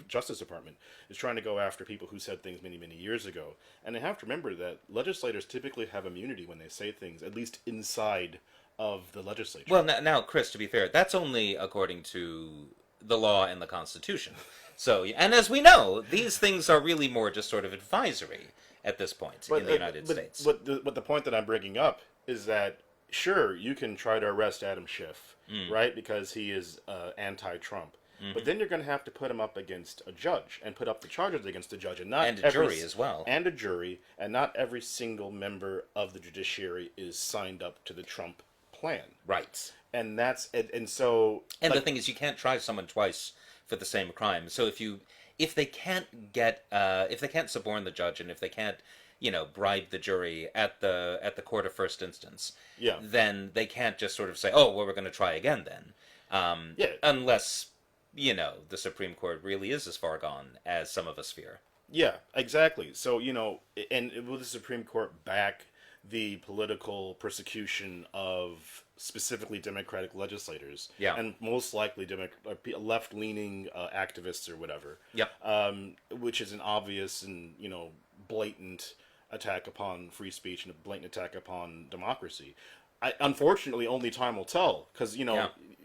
S1: Justice Department is trying to go after people who said things many, many years ago. And they have to remember that legislators typically have immunity when they say things, at least inside of the legislature.
S2: Well, now, Chris, to be fair, that's only according to the law and the Constitution. So, and as we know, these things are really more just sort of advisory at this point in the United States.
S1: But the point that I'm bringing up is that, sure, you can try to arrest Adam Schiff, right, because he is anti-Trump. But then you're going to have to put him up against a judge and put up the charges against the judge, and
S2: a jury as well.
S1: And a jury, and not every single member of the judiciary is signed up to the Trump plan.
S2: Right.
S1: And that's and so.
S2: And the thing is, you can't try someone twice for the same crime. So if they can't suborn the judge, and if they can't, bribe the jury at the court of first instance, then they can't just sort of say, oh, well, we're going to try again then. Unless the Supreme Court really is as far gone as some of us fear.
S1: Yeah, exactly. So, and will the Supreme Court back the political persecution of specifically Democratic legislators, and most likely left-leaning activists or whatever, which is an obvious and blatant attack upon free speech and a blatant attack upon democracy. Unfortunately, only time will tell, because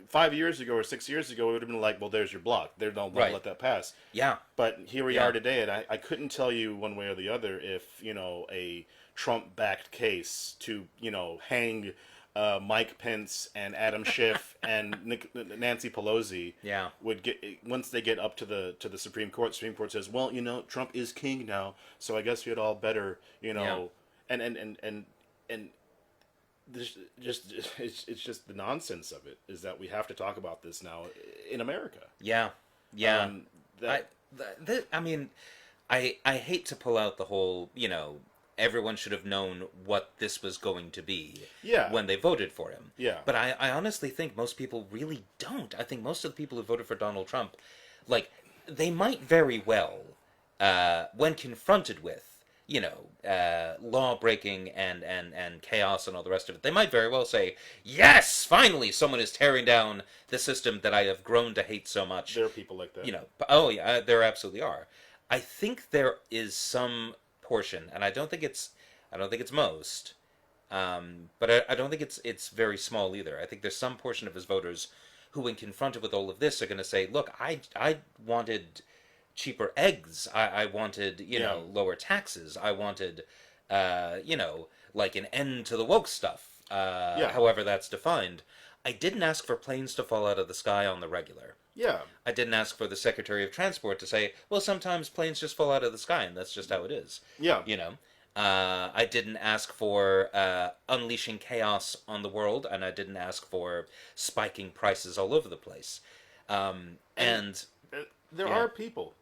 S1: 5 years ago or 6 years ago, it would have been like, well, there's your block. Don't let that pass.
S2: Yeah.
S1: But here we are today, and I couldn't tell you one way or the other if a Trump-backed case to hang Mike Pence and Adam Schiff and Nancy Pelosi would get, once they get up to the Supreme Court. Supreme Court says, well, Trump is king now, so I guess you'd all better and it's just the nonsense of it is that we have to talk about this now in America.
S2: I hate to pull out the whole everyone should have known what this was going to be when they voted for him. But I honestly think most people really don't. I think most of the people who voted for Donald Trump, they might very well, when confronted with law breaking and chaos and all the rest of it, they might very well say, yes, finally someone is tearing down the system that I have grown to hate so much.
S1: There are people like that.
S2: There absolutely are. I think there is some portion, and I don't think it's most, but I don't think it's very small either. I think there's some portion of his voters who, when confronted with all of this, are going to say, look, I wanted cheaper eggs. I wanted, lower taxes. I wanted, an end to the woke stuff, however that's defined. I didn't ask for planes to fall out of the sky on the regular. I didn't ask for the Secretary of Transport to say, well, sometimes planes just fall out of the sky, and that's just how it is. I didn't ask for unleashing chaos on the world, and I didn't ask for spiking prices all over the place.
S1: There are people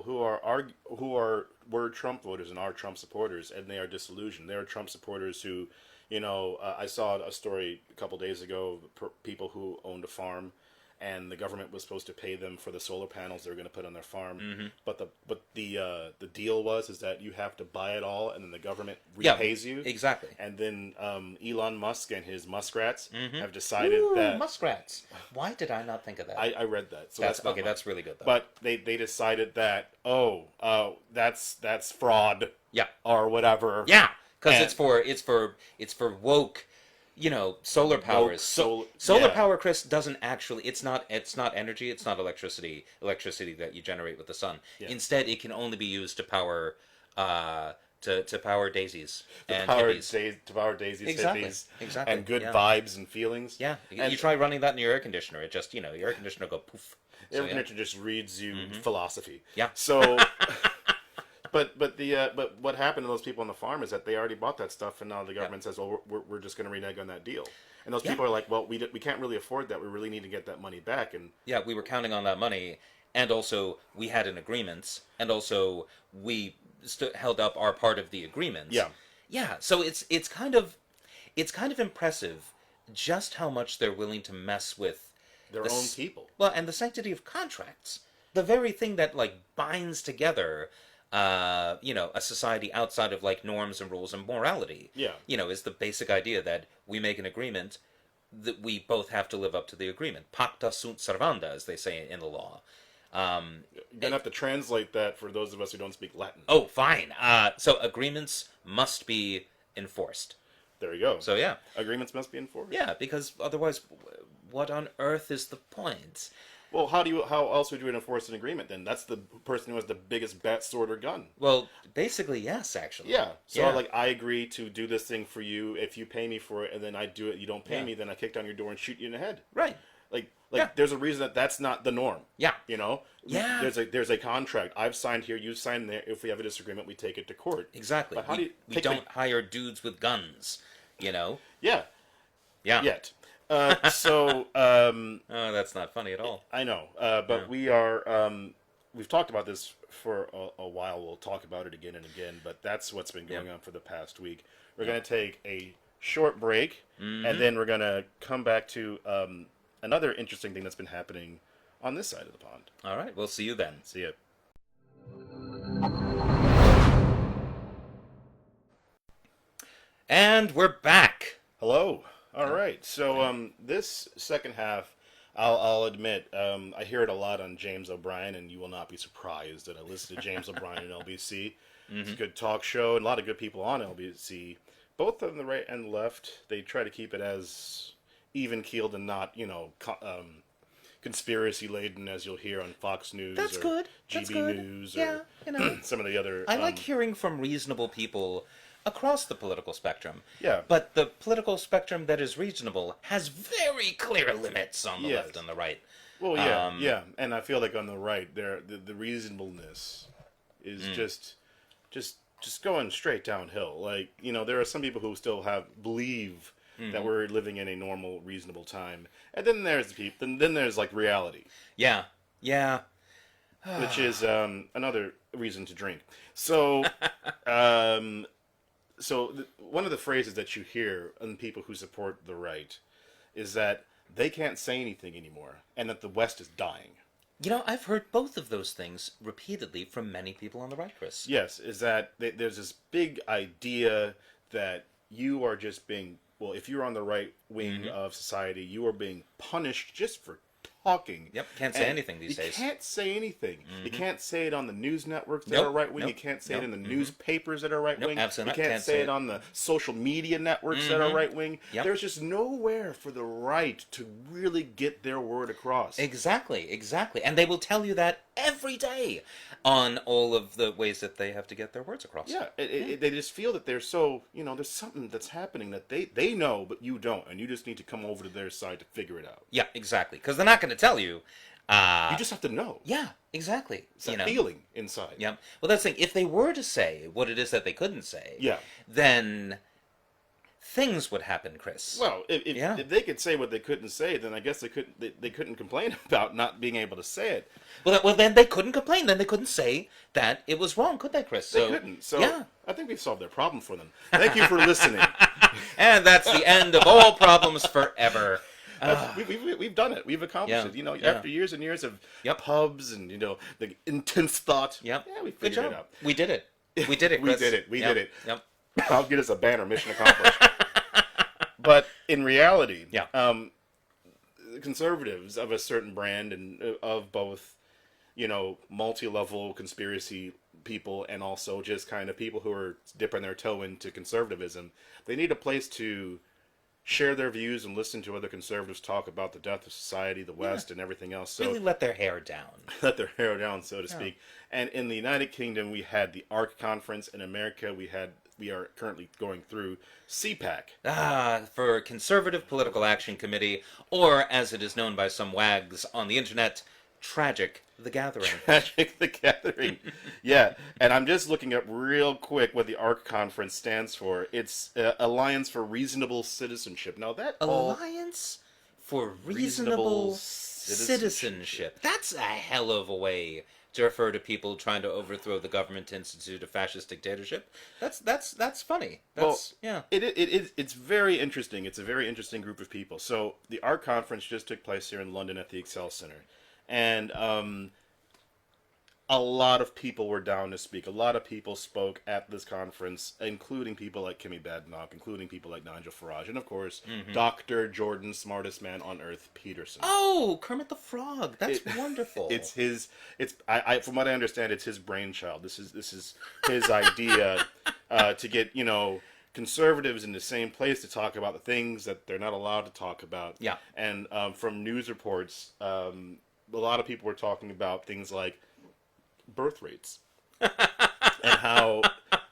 S1: who were Trump voters and are Trump supporters, and they are disillusioned. There are Trump supporters who, I saw a story a couple days ago of people who owned a farm, and the government was supposed to pay them for the solar panels they were going to put on their farm. But the deal is that you have to buy it all, and then the government repays you.
S2: Exactly.
S1: And then Elon Musk and his muskrats have decided that
S2: muskrats. Why did I not think of that?
S1: I read that. So
S2: that's okay. That's really good, though.
S1: But they decided that that's fraud. Or whatever.
S2: Yeah, because it's for woke. Solar powers. Solar power, Chris, doesn't actually. It's not energy. It's not electricity that you generate with the sun. Instead, it can only be used to power to power daisies and hippies.
S1: To power daisies,
S2: exactly.
S1: Hippies,
S2: exactly,
S1: and good vibes and feelings.
S2: Yeah, and you try running that in your air conditioner. It just your air conditioner will go poof.
S1: Air conditioner just reads you philosophy.
S2: Yeah.
S1: So. But what happened to those people on the farm is that they already bought that stuff, and now the government says, "Well, we're just going to renege on that deal." And those people are like, "Well, we can't really afford that. We really need to get that money back." And
S2: we were counting on that money, and also we had an agreement, and also we held up our part of the agreement. Yeah. So it's kind of impressive just how much they're willing to mess with
S1: Their own people.
S2: Well, and the sanctity of contracts. The very thing that, like, binds together, a society outside of, like, norms and rules and morality.
S1: Yeah.
S2: Is the basic idea that we make an agreement that we both have to live up to the agreement. Pacta sunt servanda, as they say in the law.
S1: You're going to have to translate that for those of us who don't speak Latin.
S2: Oh, fine. So agreements must be enforced.
S1: There you go.
S2: So, yeah.
S1: Agreements must be enforced.
S2: Yeah, because otherwise, what on earth is the point?
S1: Well, how else would you enforce an agreement then? That's the person who has the biggest bat, sword, or gun.
S2: Well, basically, yes, actually.
S1: Yeah. So, like, I agree to do this thing for you. If you pay me for it, and then I do it, you don't pay me, then I kick down your door and shoot you in the head.
S2: Right.
S1: There's a reason that's not the norm.
S2: Yeah.
S1: Yeah. There's a contract. I've signed here. You signed there. If we have a disagreement, we take it to court.
S2: Exactly.
S1: But how
S2: we don't hire dudes with guns.
S1: Yeah.
S2: Yeah.
S1: Yet.
S2: Oh, that's not funny at all.
S1: I know. But we are. We've talked about this for a while. We'll talk about it again and again. But that's what's been going on for the past week. We're going to take a short break, and then we're going to come back to another interesting thing that's been happening on this side of the pond.
S2: All right. We'll see you then.
S1: See ya.
S2: And we're back.
S1: Hello. All right. So this second half, I'll admit, I hear it a lot on James O'Brien, and you will not be surprised that I listen to James O'Brien on LBC. It's a good talk show, and a lot of good people on LBC. Both on the right and left, they try to keep it as even-keeled and not, conspiracy-laden as you'll hear on Fox News
S2: That's
S1: or
S2: good.
S1: GB
S2: That's good.
S1: News
S2: Yeah,
S1: or some of the other...
S2: I like hearing from reasonable people across the political spectrum.
S1: Yeah.
S2: But the political spectrum that is reasonable has very clear limits on the left and the right.
S1: Well, yeah. And I feel like on the right, the reasonableness is just going straight downhill. Like, there are some people who still believe that we're living in a normal, reasonable time. And then there's the people, then there's like reality.
S2: Yeah.
S1: Which is another reason to drink. So, one of the phrases that you hear in people who support the right is that they can't say anything anymore, and that the West is dying.
S2: I've heard both of those things repeatedly from many people on the right, Chris.
S1: Yes, is that there's this big idea that you are just being, well, if you're on the right wing of society, you are being punished just for talking.
S2: Yep, can't say anything these days.
S1: You can't say anything. You can't say it on the news networks that are right wing. You can't say it in the newspapers that are right wing.
S2: Absolutely
S1: You can't say it on the social media networks that are right wing.
S2: Yep.
S1: There's just nowhere for the right to really get their word across.
S2: Exactly. And they will tell you that every day on all of the ways that they have to get their words across.
S1: Yeah, they just feel that they're so, there's something that's happening that they know, but you don't, and you just need to come over to their side to figure it out.
S2: Yeah, exactly. Because they're not going to tell you.
S1: You just have to know.
S2: Yeah, exactly.
S1: It's that feeling inside.
S2: Yeah. Well, that's the thing. If they were to say what it is that they couldn't say, then things would happen, Chris.
S1: Well, if they could say what they couldn't say, then I guess they couldn't complain about not being able to say it.
S2: Well, then they couldn't complain. Then they couldn't say that it was wrong, could they, Chris?
S1: They couldn't. So I think we've solved their problem for them. Thank you for listening.
S2: And that's the end of all problems forever.
S1: We've done it. We've accomplished it. After years and years of pubs and the intense thought.
S2: Yeah,
S1: we figured it out.
S2: We did it. We did it, Chris.
S1: We did it.
S2: Yep.
S1: I'll get us a banner. Mission accomplished. But in reality, conservatives of a certain brand and of both, multi-level conspiracy people and also just kind of people who are dipping their toe into conservatism, they need a place to share their views and listen to other conservatives talk about the death of society, the West, and everything else. So
S2: really let their hair down.
S1: Let their hair down, so to speak. And in the United Kingdom, we had the ARC conference. In America, we are currently going through CPAC.
S2: For Conservative Political Action Committee, or as it is known by some wags on the internet, Tragic the Gathering.
S1: Tragic the Gathering. Yeah, and I'm just looking up real quick what the ARC conference stands for. It's Alliance for Reasonable Citizenship. Now that
S2: Alliance for Reasonable Citizenship. That's a hell of a way to refer to people trying to overthrow the government to institute a fascist dictatorship. That's funny.
S1: It's very interesting. It's a very interesting group of people. So the art conference just took place here in London at the Excel Center, and a lot of people were down to speak. A lot of people spoke at this conference, including people like Kimmy Badenoch, including people like Nigel Farage, and of course, Dr. Jordan, smartest man on earth, Peterson.
S2: Oh, Kermit the Frog. That's wonderful.
S1: It's his. I from what I understand, it's his brainchild. This is his idea to get conservatives in the same place to talk about the things that they're not allowed to talk about.
S2: Yeah.
S1: And from news reports, a lot of people were talking about things like birth rates and how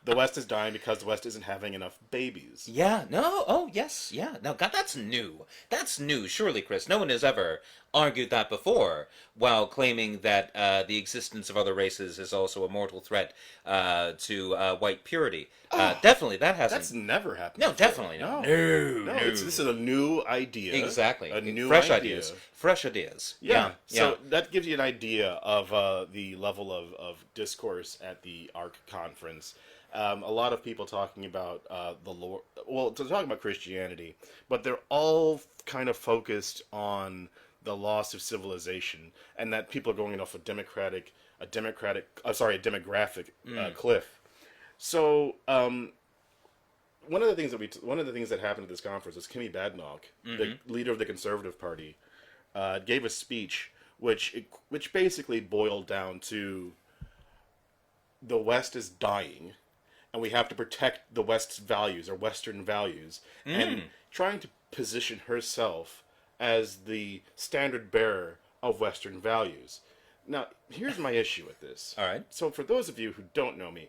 S1: the West is dying because the West isn't having enough babies.
S2: Yeah, no, oh, yes, yeah. No, God, that's new. That's new, surely, Chris. No one has ever argued that before, while claiming that the existence of other races is also a mortal threat to white purity. Definitely, that hasn't...
S1: That's never happened
S2: No,
S1: before.
S2: definitely not.
S1: No. This is a new idea.
S2: Exactly.
S1: A new
S2: Fresh
S1: idea.
S2: ideas. Fresh ideas.
S1: Yeah. So that gives you an idea of the level of discourse at the ARC conference. A lot of people talking about the Lord. Well, talking about Christianity, but they're all kind of focused on the loss of civilization, and that people are going off a demographic cliff. So one of the things that happened at this conference was Kimmy Badenoch, the leader of the Conservative Party, gave a speech which basically boiled down to the West is dying, and we have to protect the West's values, or Western values, and trying to position herself as the standard bearer of Western values. Now, here's my issue with this.
S2: All right.
S1: So for those of you who don't know me,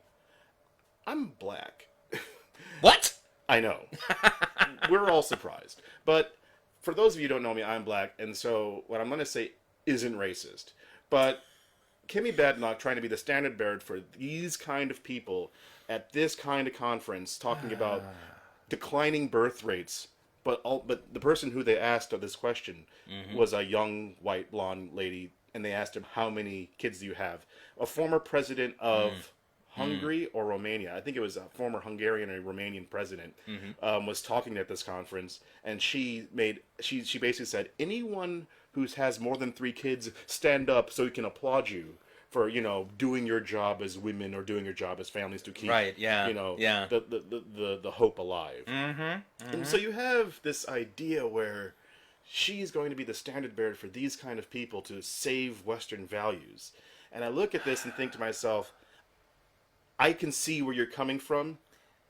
S1: I'm black.
S2: What?
S1: I know. We're all surprised. But for those of you who don't know me, I'm black, and so what I'm going to say isn't racist. But Kimmy Badenoch trying to be the standard bearer for these kind of people at this kind of conference, talking about declining birth rates, but the person who they asked of this question was a young white blonde lady, and they asked him, "How many kids do you have?" A former president of Hungary or Romania, I think it was a former Hungarian or Romanian president, was talking at this conference, and she basically said, anyone who has more than 3 kids, stand up so we can applaud you for doing your job as women or doing your job as families to keep the hope alive. And so you have this idea where she's going to be the standard bearer for these kind of people to save Western values, and I look at this and think to myself, I can see where you're coming from.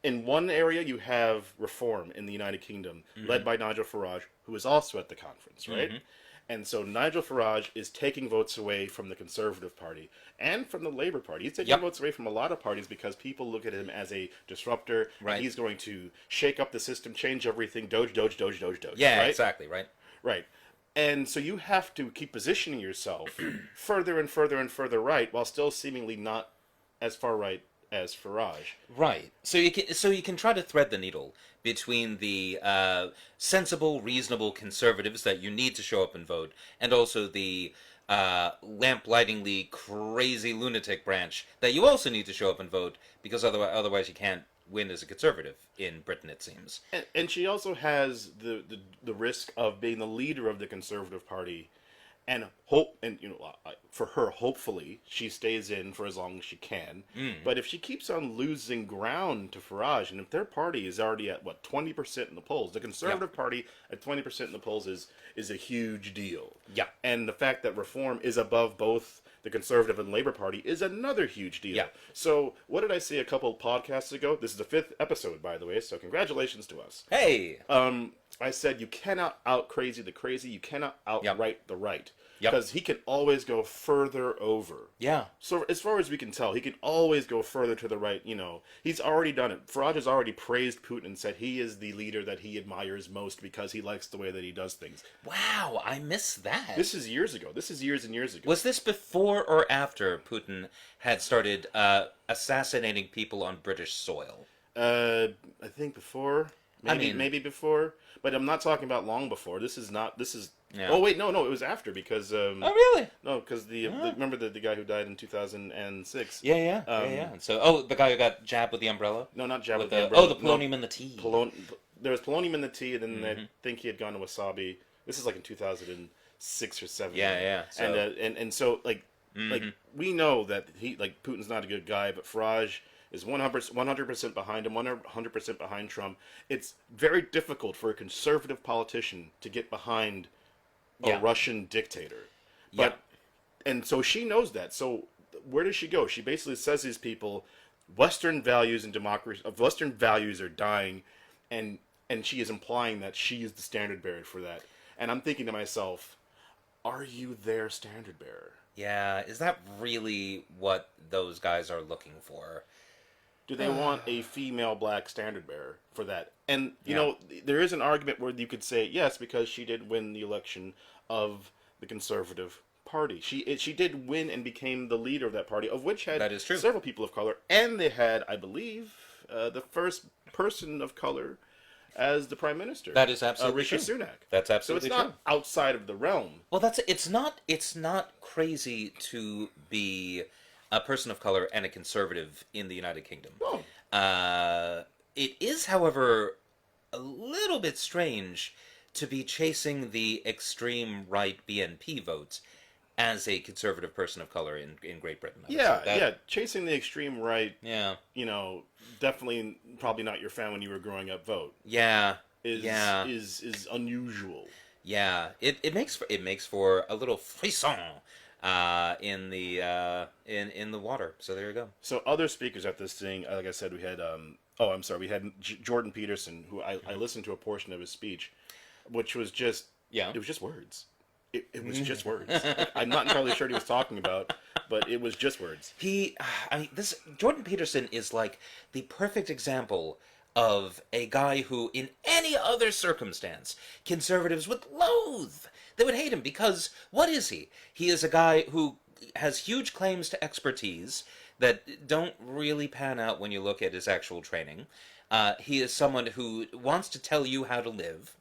S1: In one area, you have reform in the United Kingdom, led by Nigel Farage, who is also at the conference, right? And so Nigel Farage is taking votes away from the Conservative Party and from the Labour Party. He's taking votes away from a lot of parties because people look at him as a disruptor.
S2: Right.
S1: And he's going to shake up the system, change everything, doge.
S2: Yeah,
S1: right?
S2: exactly, right.
S1: Right. And so you have to keep positioning yourself further and further and further right, while still seemingly not as far right as Farage.
S2: Right. So you can try to thread the needle between the sensible, reasonable conservatives that you need to show up and vote, and also the lamplightingly crazy lunatic branch that you also need to show up and vote, because otherwise you can't win as a conservative in Britain, it seems.
S1: And she also has the risk of being the leader of the Conservative Party, and for her, hopefully she stays in for as long as she can. But if she keeps on losing ground to Farage, and if their party is already at 20% in the polls, the Conservative Party at 20% in the polls is a huge deal.
S2: Yeah.
S1: And the fact that reform is above both the Conservative and Labour Party is another huge deal.
S2: Yeah.
S1: So what did I say a couple of podcasts ago? This is the 5th episode, by the way, so congratulations to us.
S2: Hey!
S1: I said you cannot out-crazy the crazy, you cannot outright the right.
S2: Yep.
S1: Because he can always go further over.
S2: Yeah.
S1: So as far as we can tell, he can always go further to the right. He's already done it. Farage has already praised Putin and said he is the leader that he admires most because he likes the way that he does things.
S2: Wow, I missed that.
S1: This is years ago. This is years and years ago.
S2: Was this before or after Putin had started assassinating people on British soil?
S1: I think before. maybe before, but I'm not talking about long before. This is not. This is.
S2: Yeah.
S1: Oh wait, no, it was after because.
S2: Oh really?
S1: No, because remember the guy who died in 2006.
S2: Yeah. So, the guy who got jabbed with the umbrella.
S1: No, not jabbed with
S2: the
S1: the umbrella.
S2: the polonium in the tea.
S1: There was polonium in the tea, and then I think he had gone to wasabi. This is like in 2006 or 7.
S2: Yeah. So,
S1: and so like we know that Putin's not a good guy, but Farage is 100% behind him, 100% behind Trump. It's very difficult for a conservative politician to get behind a Russian dictator. But and so she knows that. So where does she go? She basically says these people, Western values and democracy, Western values are dying, and she is implying that she is the standard bearer for that. And I'm thinking to myself, are you their standard bearer?
S2: Yeah, is that really what those guys are looking for?
S1: Do they want a female black standard bearer for that? And, you know, there is an argument where you could say, yes, because she did win the election of the Conservative Party. She did win and became the leader of that party, of which had several people of color. And they had, I believe, the first person of color as the prime minister.
S2: That is absolutely
S1: Rishi
S2: true.
S1: Sunak.
S2: That's absolutely
S1: true. So it's not outside of the realm.
S2: Well, it's not crazy to be a person of color and a conservative in the United Kingdom.
S1: No.
S2: It is, however, a little bit strange to be chasing the extreme right BNP votes as a conservative person of color in Great Britain.
S1: Chasing the extreme right.
S2: Yeah.
S1: You know, definitely probably not your fan when you were growing up vote.
S2: Yeah.
S1: Is unusual.
S2: Yeah. It makes for a little frisson in the water. So there you go.
S1: So other speakers at this thing, like I said, we had we had Jordan Peterson, who I listened to a portion of his speech, which was just it was just words. It was just words. I'm not entirely sure what he was talking about, but it was just words.
S2: This Jordan Peterson is like the perfect example of a guy who, in any other circumstance, conservatives would loathe. They would hate him because what is he? He is a guy who has huge claims to expertise that don't really pan out when you look at his actual training. He is someone who wants to tell you how to live.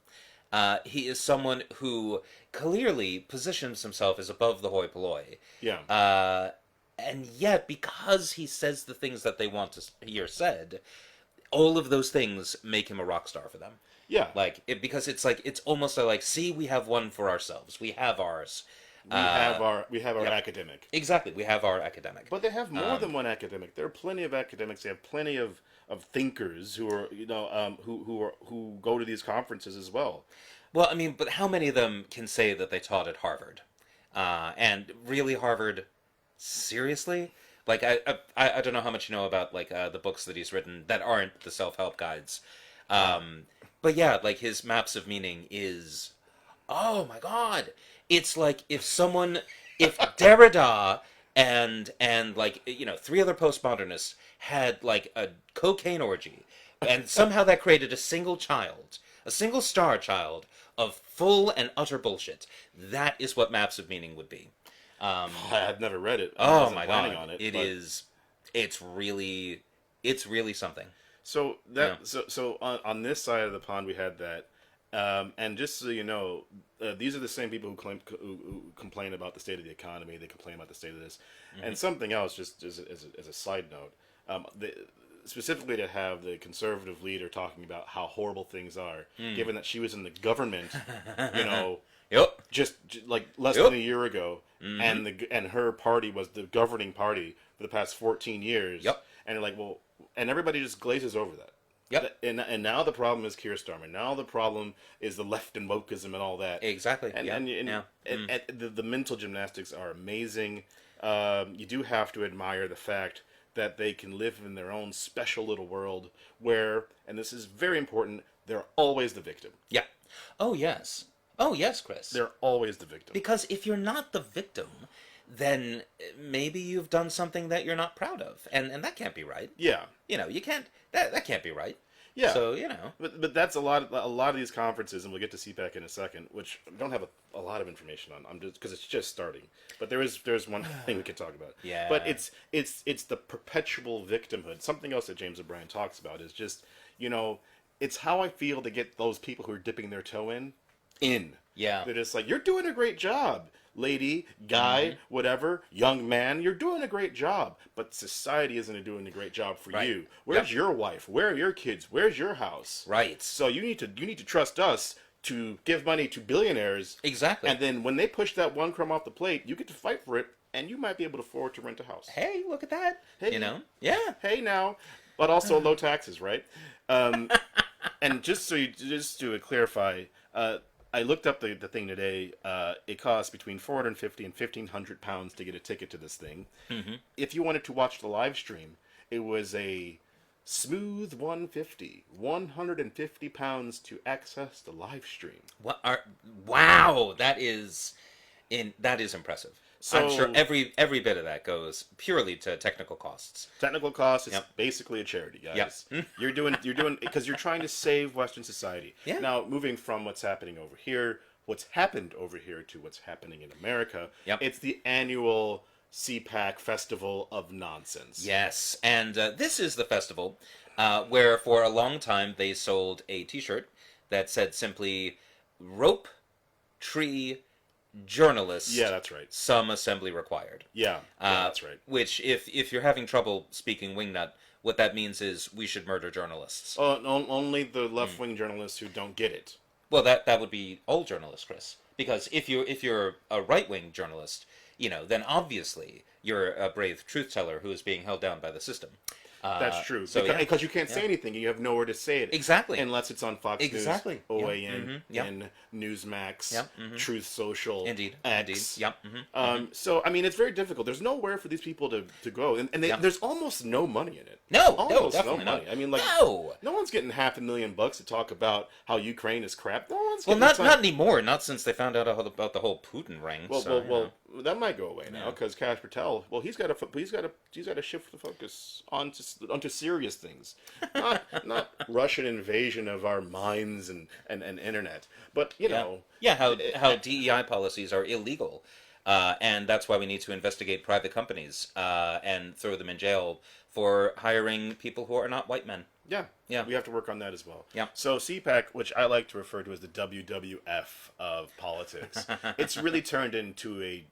S2: He is someone who clearly positions himself as above the hoi polloi.
S1: Yeah.
S2: And yet, because he says the things that they want to hear said, all of those things make him a rock star for them.
S1: Yeah.
S2: Because it's almost like, see, we have one for ourselves. We have ours.
S1: We have our academic.
S2: Exactly. We have our academic.
S1: But they have more than one academic. There are plenty of academics. They have plenty of thinkers who are who go to these conferences as well.
S2: Well, I mean, but how many of them can say that they taught at Harvard? And really, Harvard, seriously? Like, I don't know how much you know about the books that he's written that aren't the self-help guides. But yeah, like his maps of meaning is, oh my God, it's like if Derrida and three other postmodernists had like a cocaine orgy, and somehow that created a single star child of full and utter bullshit. That is what Maps of Meaning would be.
S1: I've never read it.
S2: Oh my God,
S1: on it,
S2: it's really something.
S1: So on this side of the pond we had that, and just so you know, these are the same people who complain about the state of the economy. They complain about the state of this, and something else. Just as a side note, specifically to have the conservative leader talking about how horrible things are, given that she was in the government, just like less than a year ago, and her party was the governing party for the past 14 years, and like, well, and everybody just glazes over that.
S2: Yep.
S1: And now the problem is Keir Starmer. Now the problem is the left and wokeism and all that.
S2: Exactly.
S1: And the mental gymnastics are amazing. You do have to admire the fact that they can live in their own special little world where, and this is very important, they're always the victim.
S2: Yeah. Oh, yes. Oh, yes, Chris.
S1: They're always the victim.
S2: Because if you're not the victim, then maybe you've done something that you're not proud of. And that can't be right.
S1: Yeah.
S2: You can't, that can't be right.
S1: Yeah.
S2: So,
S1: But that's a lot of these conferences, and we'll get to CPAC in a second, which I don't have a lot of information on. I'm just because it's just starting. But there's one thing we could talk about.
S2: Yeah.
S1: But it's the perpetual victimhood. Something else that James O'Brien talks about is just, it's how I feel to get those people who are dipping their toe in.
S2: Yeah.
S1: They're just like, you're doing a great job, lady, guy, whatever, young man. You're doing a great job, but society isn't doing a great job for
S2: Right.
S1: you. Where's your wife? Where are your kids? Where's your house?
S2: Right.
S1: So you need to trust us to give money to billionaires.
S2: Exactly.
S1: And then when they push that one crumb off the plate, you get to fight for it, and you might be able to afford to rent a house.
S2: Hey, look at that.
S1: Hey.
S2: You know? Yeah.
S1: Hey now, but also low taxes, right? And just to clarify, I looked up the thing today. It costs between 450 and 1,500 pounds to get a ticket to this thing. Mm-hmm. If you wanted to watch the live stream, it was a smooth 150 pounds to access the live stream.
S2: Wow, that is impressive.
S1: So,
S2: I'm sure every bit of that goes purely to technical costs.
S1: Technical costs is basically a charity, guys.
S2: Yep.
S1: You're doing because you're trying to save Western society.
S2: Yeah.
S1: Now, moving from what's happening over here, what's happened over here to what's happening in America, it's the annual CPAC Festival of Nonsense.
S2: Yes, and this is the festival where for a long time they sold a T-shirt that said simply "Rope, Tree, Journalist."
S1: Yeah, that's right.
S2: Some assembly required.
S1: Yeah, that's right.
S2: Which, if you're having trouble speaking wingnut, what that means is we should murder journalists.
S1: Only the left-wing journalists who don't get it.
S2: Well, that would be all journalists, Chris. Because if you're a right-wing journalist, then obviously you're a brave truth teller who is being held down by the system.
S1: That's true.
S2: So,
S1: because you can't say anything, and you have nowhere to say it.
S2: Exactly.
S1: Unless it's on Fox News, OAN, and Newsmax, Truth Social,
S2: Indeed.
S1: X.
S2: Yep.
S1: So, I mean, it's very difficult. There's nowhere for these people to go. And there's almost no money in it.
S2: No,
S1: no
S2: definitely
S1: money.
S2: not.
S1: I mean, like, no one's getting $500,000 to talk about how Ukraine is crap. No one's getting
S2: not anymore. Not since they found out about the whole Putin ring.
S1: Well, that might go away now because Kash Patel. Well, he's got to shift the focus onto serious things, not Russian invasion of our minds and internet. But
S2: how DEI policies are illegal, and that's why we need to investigate private companies and throw them in jail for hiring people who are not white men.
S1: Yeah, we have to work on that as well.
S2: Yeah.
S1: So CPAC, which I like to refer to as the WWF of politics, it's really turned into a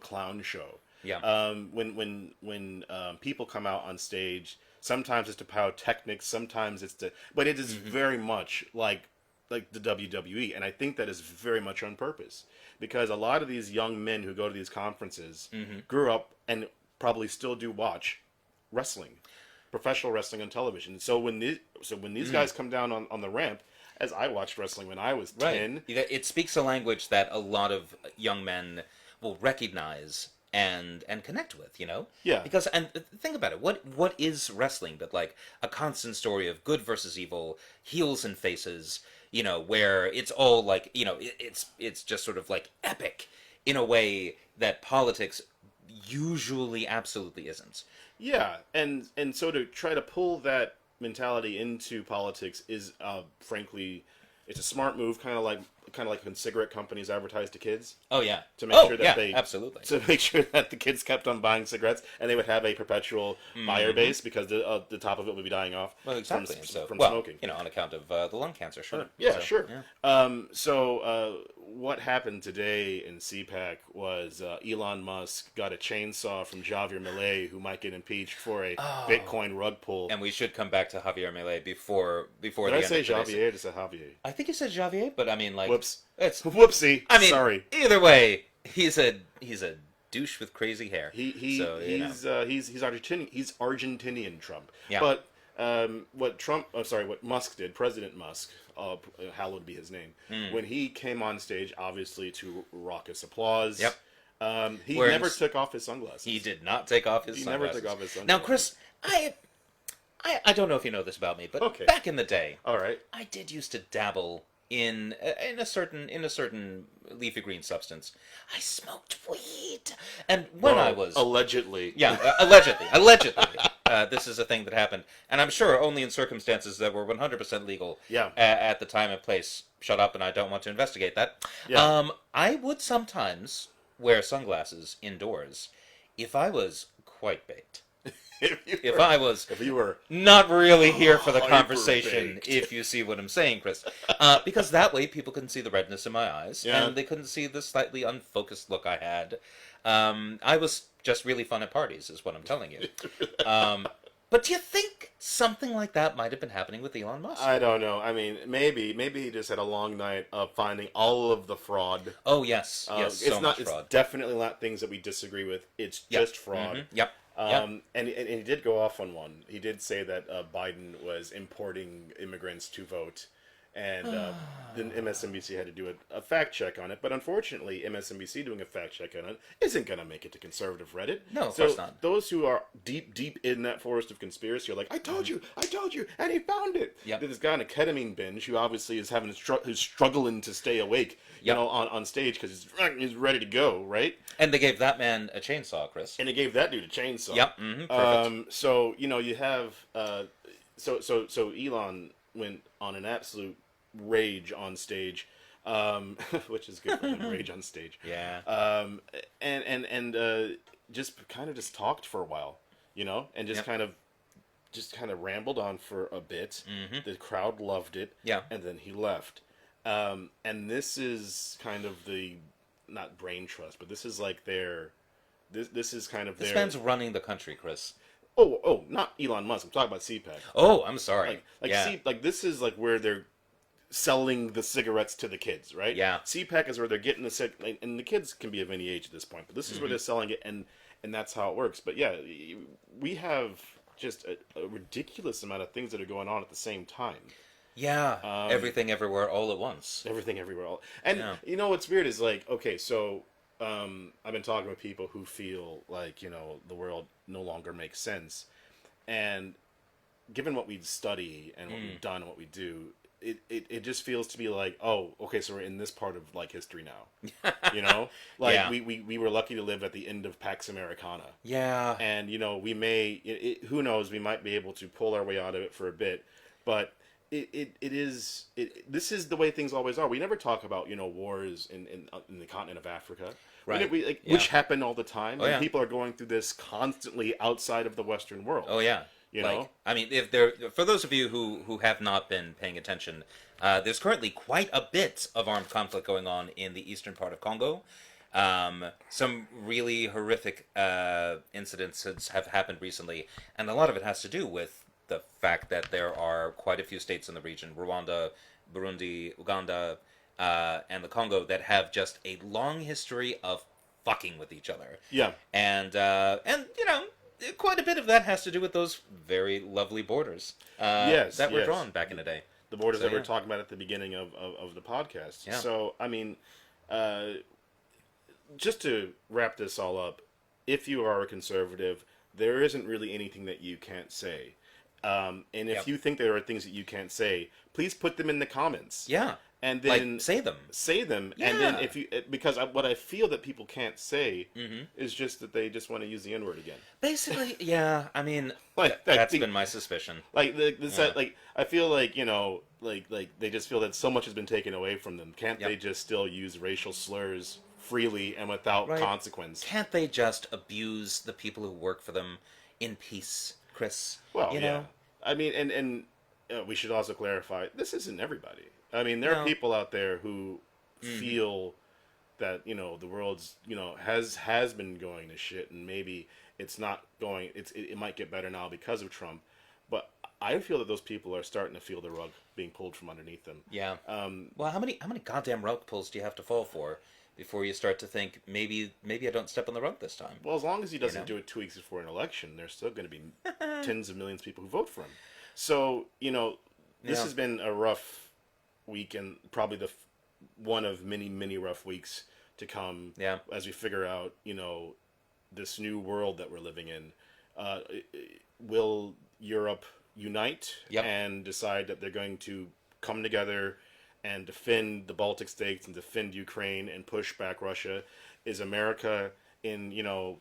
S1: clown show.
S2: Yeah.
S1: When people come out on stage, sometimes it's to pyrotechnics, sometimes it's but it is very much like the WWE, and I think that is very much on purpose because a lot of these young men who go to these conferences grew up and probably still do watch wrestling, professional wrestling on television. So when these guys come down on the ramp, as I watched wrestling when I was 10,
S2: it speaks a language that a lot of young men will recognize and connect with,
S1: Yeah.
S2: Because, and think about it, what is wrestling but like a constant story of good versus evil, heels and faces, where it's all like, it's just sort of like epic in a way that politics usually absolutely isn't.
S1: Yeah, and so to try to pull that mentality into politics is, frankly, it's a smart move, kind of like when cigarette companies advertise to kids.
S2: Oh yeah,
S1: to make sure that
S2: absolutely
S1: to make sure that the kids kept on buying cigarettes, and they would have a perpetual buyer base because the top of it would be dying off.
S2: Well, exactly.
S1: From smoking.
S2: On account of the lung cancer, sure.
S1: Sure. Yeah. What happened today in CPAC was Elon Musk got a chainsaw from Javier Milei, who might get impeached for a Bitcoin rug pull.
S2: And we should come back to Javier Milei before
S1: Did
S2: the
S1: I
S2: end
S1: say
S2: of today's-
S1: Javier? Or did I say Javier?
S2: I think you said Javier, but I mean, like,
S1: Whoops.
S2: It's
S1: Whoopsie.
S2: I mean,
S1: sorry.
S2: Either way, he's a douche with crazy hair.
S1: He's Argentinian. He's Argentinian Trump.
S2: Yeah.
S1: But what Musk did, President Musk, hallowed be his name, when he came on stage, obviously to raucous applause.
S2: Yep.
S1: He never took off his sunglasses.
S2: He did not take off his sunglasses.
S1: Never took off his sunglasses.
S2: Now, Chris, I don't know if you know this about me, but
S1: Okay.
S2: back in the day,
S1: All right.
S2: I did used to dabble in a certain leafy green substance. I smoked weed, and when I was
S1: allegedly,
S2: allegedly, this is a thing that happened, and I'm sure only in circumstances that were 100% legal.
S1: Yeah.
S2: At the time and place. Shut up, and I don't want to investigate that.
S1: Yeah.
S2: I would sometimes wear sunglasses indoors if I was quite baked. If
S1: you were
S2: not really here for the
S1: hyper
S2: conversation,
S1: baked.
S2: if you see what I'm saying, Chris. Because that way people couldn't see the redness in my eyes,
S1: Yeah.
S2: and they couldn't see the slightly unfocused look I had. I was just really fun at parties, is what I'm telling you. But do you think something like that might have been happening with Elon Musk?
S1: I don't know. I mean, maybe he just had a long night of finding all of the fraud.
S2: Oh, yes. Yes,
S1: it's
S2: so
S1: not.
S2: much fraud.
S1: It's definitely not things that we disagree with. It's just fraud.
S2: Mm-hmm. Yep.
S1: And he did go off on one. He did say that Biden was importing immigrants to vote, and then MSNBC had to do a fact check on it. But unfortunately, MSNBC doing a fact check on it isn't going to make it to conservative Reddit.
S2: No, of course not.
S1: Those who are deep in that forest of conspiracy are like, I told you, and he found it.
S2: Yep.
S1: This guy on a ketamine binge who obviously is who's struggling to stay awake,
S2: Yep.
S1: on stage because he's ready to go, right?
S2: And they gave that man a chainsaw, Chris.
S1: And he gave that dude a chainsaw.
S2: Yep. Mm-hmm. Perfect.
S1: So you have so Elon went on an absolute rage on stage, which is good for him. Rage on stage.
S2: Yeah.
S1: And just talked for a while, and just
S2: Yep.
S1: kind of rambled on for a bit.
S2: Mm-hmm.
S1: The crowd loved it.
S2: Yeah.
S1: And then he left. And this is kind of the not brain trust, but this is like their. This is kind of
S2: This
S1: their.
S2: man's running the country, Chris.
S1: Oh, not Elon Musk. I'm talking about CPAC.
S2: Oh, I'm sorry.
S1: Yeah. This is like where they're selling the cigarettes to the kids, right?
S2: Yeah.
S1: CPAC is where they're getting and the kids can be of any age at this point, but this is where they're selling it, and that's how it works. But yeah, we have just a ridiculous amount of things that are going on at the same time.
S2: Yeah. Everything, everywhere, all at once.
S1: Everything, everywhere, and what's weird is like, okay, so I've been talking with people who feel like the world no longer makes sense, and given what we study and what we've done and what we do, it just feels to be like, oh, okay, so we're in this part of like history now, like
S2: Yeah.
S1: we were lucky to live at the end of Pax Americana,
S2: Yeah.
S1: and we may who knows, we might be able to pull our way out of it for a bit, but this is the way things always are. We never talk about wars in the continent of Africa,
S2: Right.
S1: Which happen all the time.
S2: Oh,
S1: and
S2: yeah.
S1: people are going through this constantly outside of the Western world.
S2: Oh yeah.
S1: You know?
S2: I mean, for those of you who have not been paying attention, there's currently quite a bit of armed conflict going on in the eastern part of Congo. Some really horrific incidents have happened recently, and a lot of it has to do with the fact that there are quite a few states in the region, Rwanda, Burundi, Uganda, and the Congo, that have just a long history of fucking with each other.
S1: Yeah.
S2: And quite a bit of that has to do with those very lovely borders that were drawn back in the day.
S1: The borders that we were talking about at the beginning of the podcast.
S2: Yeah.
S1: So, I mean, just to wrap this all up, if you are a conservative, there isn't really anything that you can't say. And if you think there are things that you can't say, please put them in the comments.
S2: Yeah.
S1: And then
S2: say them.
S1: Say them.
S2: Yeah.
S1: And then because what I feel that people can't say is just that they just want to use the N-word again.
S2: Basically, yeah. I mean,
S1: Like,
S2: that's been my suspicion.
S1: Like I feel like like they just feel that so much has been taken away from them. Can't they just still use racial slurs freely and without consequence?
S2: Can't they just abuse the people who work for them in peace, Chris?
S1: Well, yeah. I mean, and we should also clarify, this isn't everybody. I mean, there are people out there who feel that the world's has been going to shit, and maybe it's not going. It might get better now because of Trump, but I feel that those people are starting to feel the rug being pulled from underneath them.
S2: Yeah. Well, how many goddamn rug pulls do you have to fall for before you start to think maybe I don't step on the rug this time?
S1: Well, as long as he doesn't do it 2 weeks before an election, there's still going to be tens of millions of people who vote for him. So this has been a rough week, and probably one of many rough weeks to come.
S2: Yeah.
S1: As we figure out this new world that we're living in. Will Europe unite and decide that they're going to come together and defend the Baltic states and defend Ukraine and push back Russia? Is America in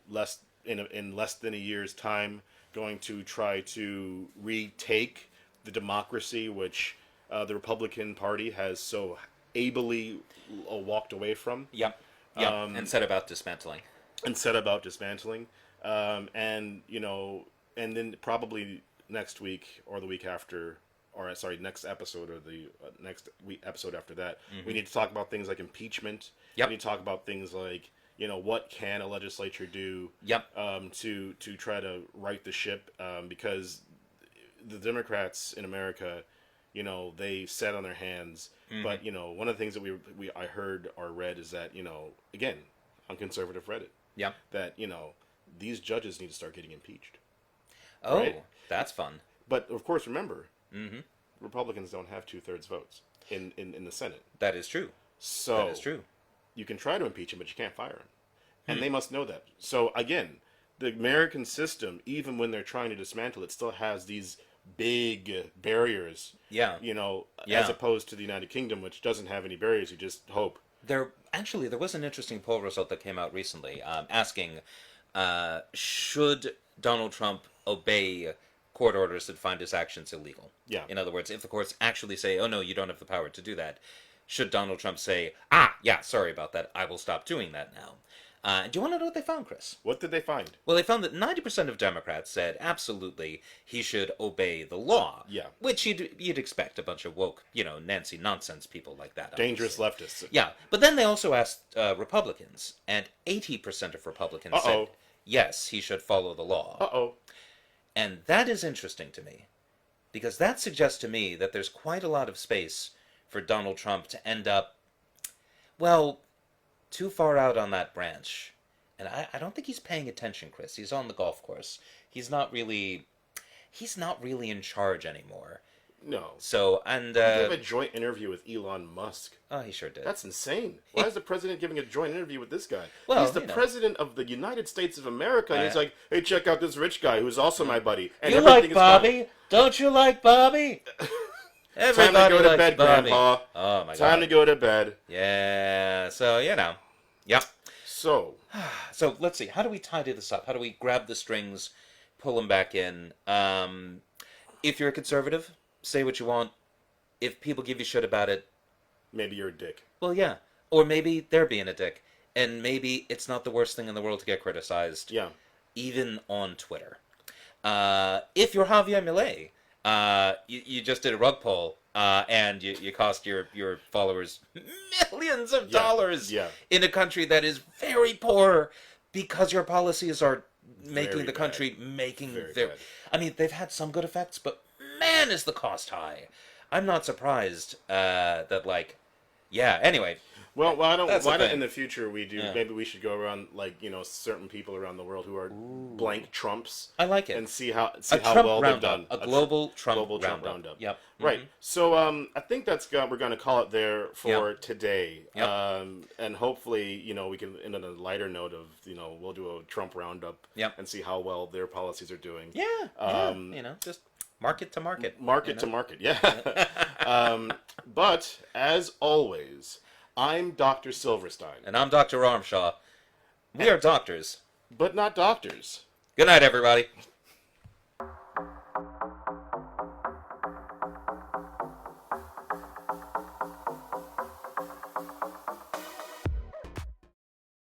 S1: less than a year's time going to try to retake the democracy which the Republican Party has so ably walked away from?
S2: Yep. And set about dismantling.
S1: And and then probably next week or the week after, or sorry, next episode or the next episode after that, we need to talk about things like impeachment.
S2: Yep.
S1: We need to talk about things like, what can a legislature do
S2: Yep.
S1: to try to right the ship, because the Democrats in America, they sat on their hands. But, one of the things that I heard or read is that, again, on conservative Reddit,
S2: Yeah.
S1: that, these judges need to start getting impeached.
S2: Oh,
S1: Right?
S2: that's fun.
S1: But, of course, remember, Republicans don't have 2/3 votes in the Senate.
S2: That is true.
S1: So
S2: That is true.
S1: you can try to impeach him, but you can't fire him. And they must know that. So, again, the American system, even when they're trying to dismantle it, still has these big barriers.
S2: Yeah.
S1: As opposed to the United Kingdom, which doesn't have any barriers. You just hope.
S2: There was an interesting poll result that came out recently, asking, should Donald Trump obey court orders that find his actions illegal?
S1: Yeah.
S2: In other words, if the courts actually say, "Oh no, you don't have the power to do that," should Donald Trump say, yeah, sorry about that, I will stop doing that now? Do you want to know what they found, Chris?
S1: What did they find?
S2: Well, they found that 90% of Democrats said absolutely he should obey the law.
S1: Yeah.
S2: Which you'd expect a bunch of woke, Nancy nonsense people like that.
S1: Dangerous
S2: obviously.
S1: leftists.
S2: Yeah, but then they also asked Republicans, and 80% of Republicans said yes, he should follow the law.
S1: Uh-oh.
S2: And that is interesting to me, because that suggests to me that there's quite a lot of space for Donald Trump to end up, well, too far out on that branch. And I don't think he's paying attention, Chris. He's on the golf course. He's not really in charge anymore.
S1: No.
S2: So, and...
S1: He gave a joint interview with Elon Musk.
S2: Oh, he sure did.
S1: That's insane. Why is the president giving a joint interview with this guy?
S2: Well,
S1: he's the president of the United States of America, and he's like, hey, check out this rich guy who's also my buddy. And
S2: you like Bobby? Don't you like Bobby? Everybody
S1: Time to go to
S2: likes
S1: bed,
S2: Bobby.
S1: Grandpa.
S2: Oh, my God.
S1: Time to go to bed.
S2: Yeah, so, Yep.
S1: So
S2: let's see. How do we tidy this up? How do we grab the strings, pull them back in? If you're a conservative, say what you want. If people give you shit about it,
S1: maybe you're a dick.
S2: well, yeah. Or maybe they're being a dick. And maybe it's not the worst thing in the world to get criticized.
S1: Yeah.
S2: Even on Twitter. If you're Javier Milei, you just did a rug pull, and you cost your followers millions of dollars in a country that is very poor because your policies are making the country very I mean, they've had some good effects, but man, is the cost high. I'm not surprised that, anyway.
S1: Well, why don't in the future we do? Yeah. Maybe we should go around certain people around the world who are blank Trumps.
S2: I like it,
S1: and see how
S2: Trump
S1: well they've done.
S2: A global Trump
S1: roundup.
S2: Yep.
S1: Right. Mm-hmm. So I think we're going to call it there for today.
S2: Yep.
S1: And hopefully we can end on a lighter note of we'll do a Trump roundup.
S2: Yep.
S1: And see how well their policies are doing.
S2: Yeah. Just market to market.
S1: Market to market. Yeah. But as always, I'm Dr. Silverstein.
S2: And I'm Dr. Armshaw. We are doctors.
S1: But not doctors.
S2: Good night, everybody.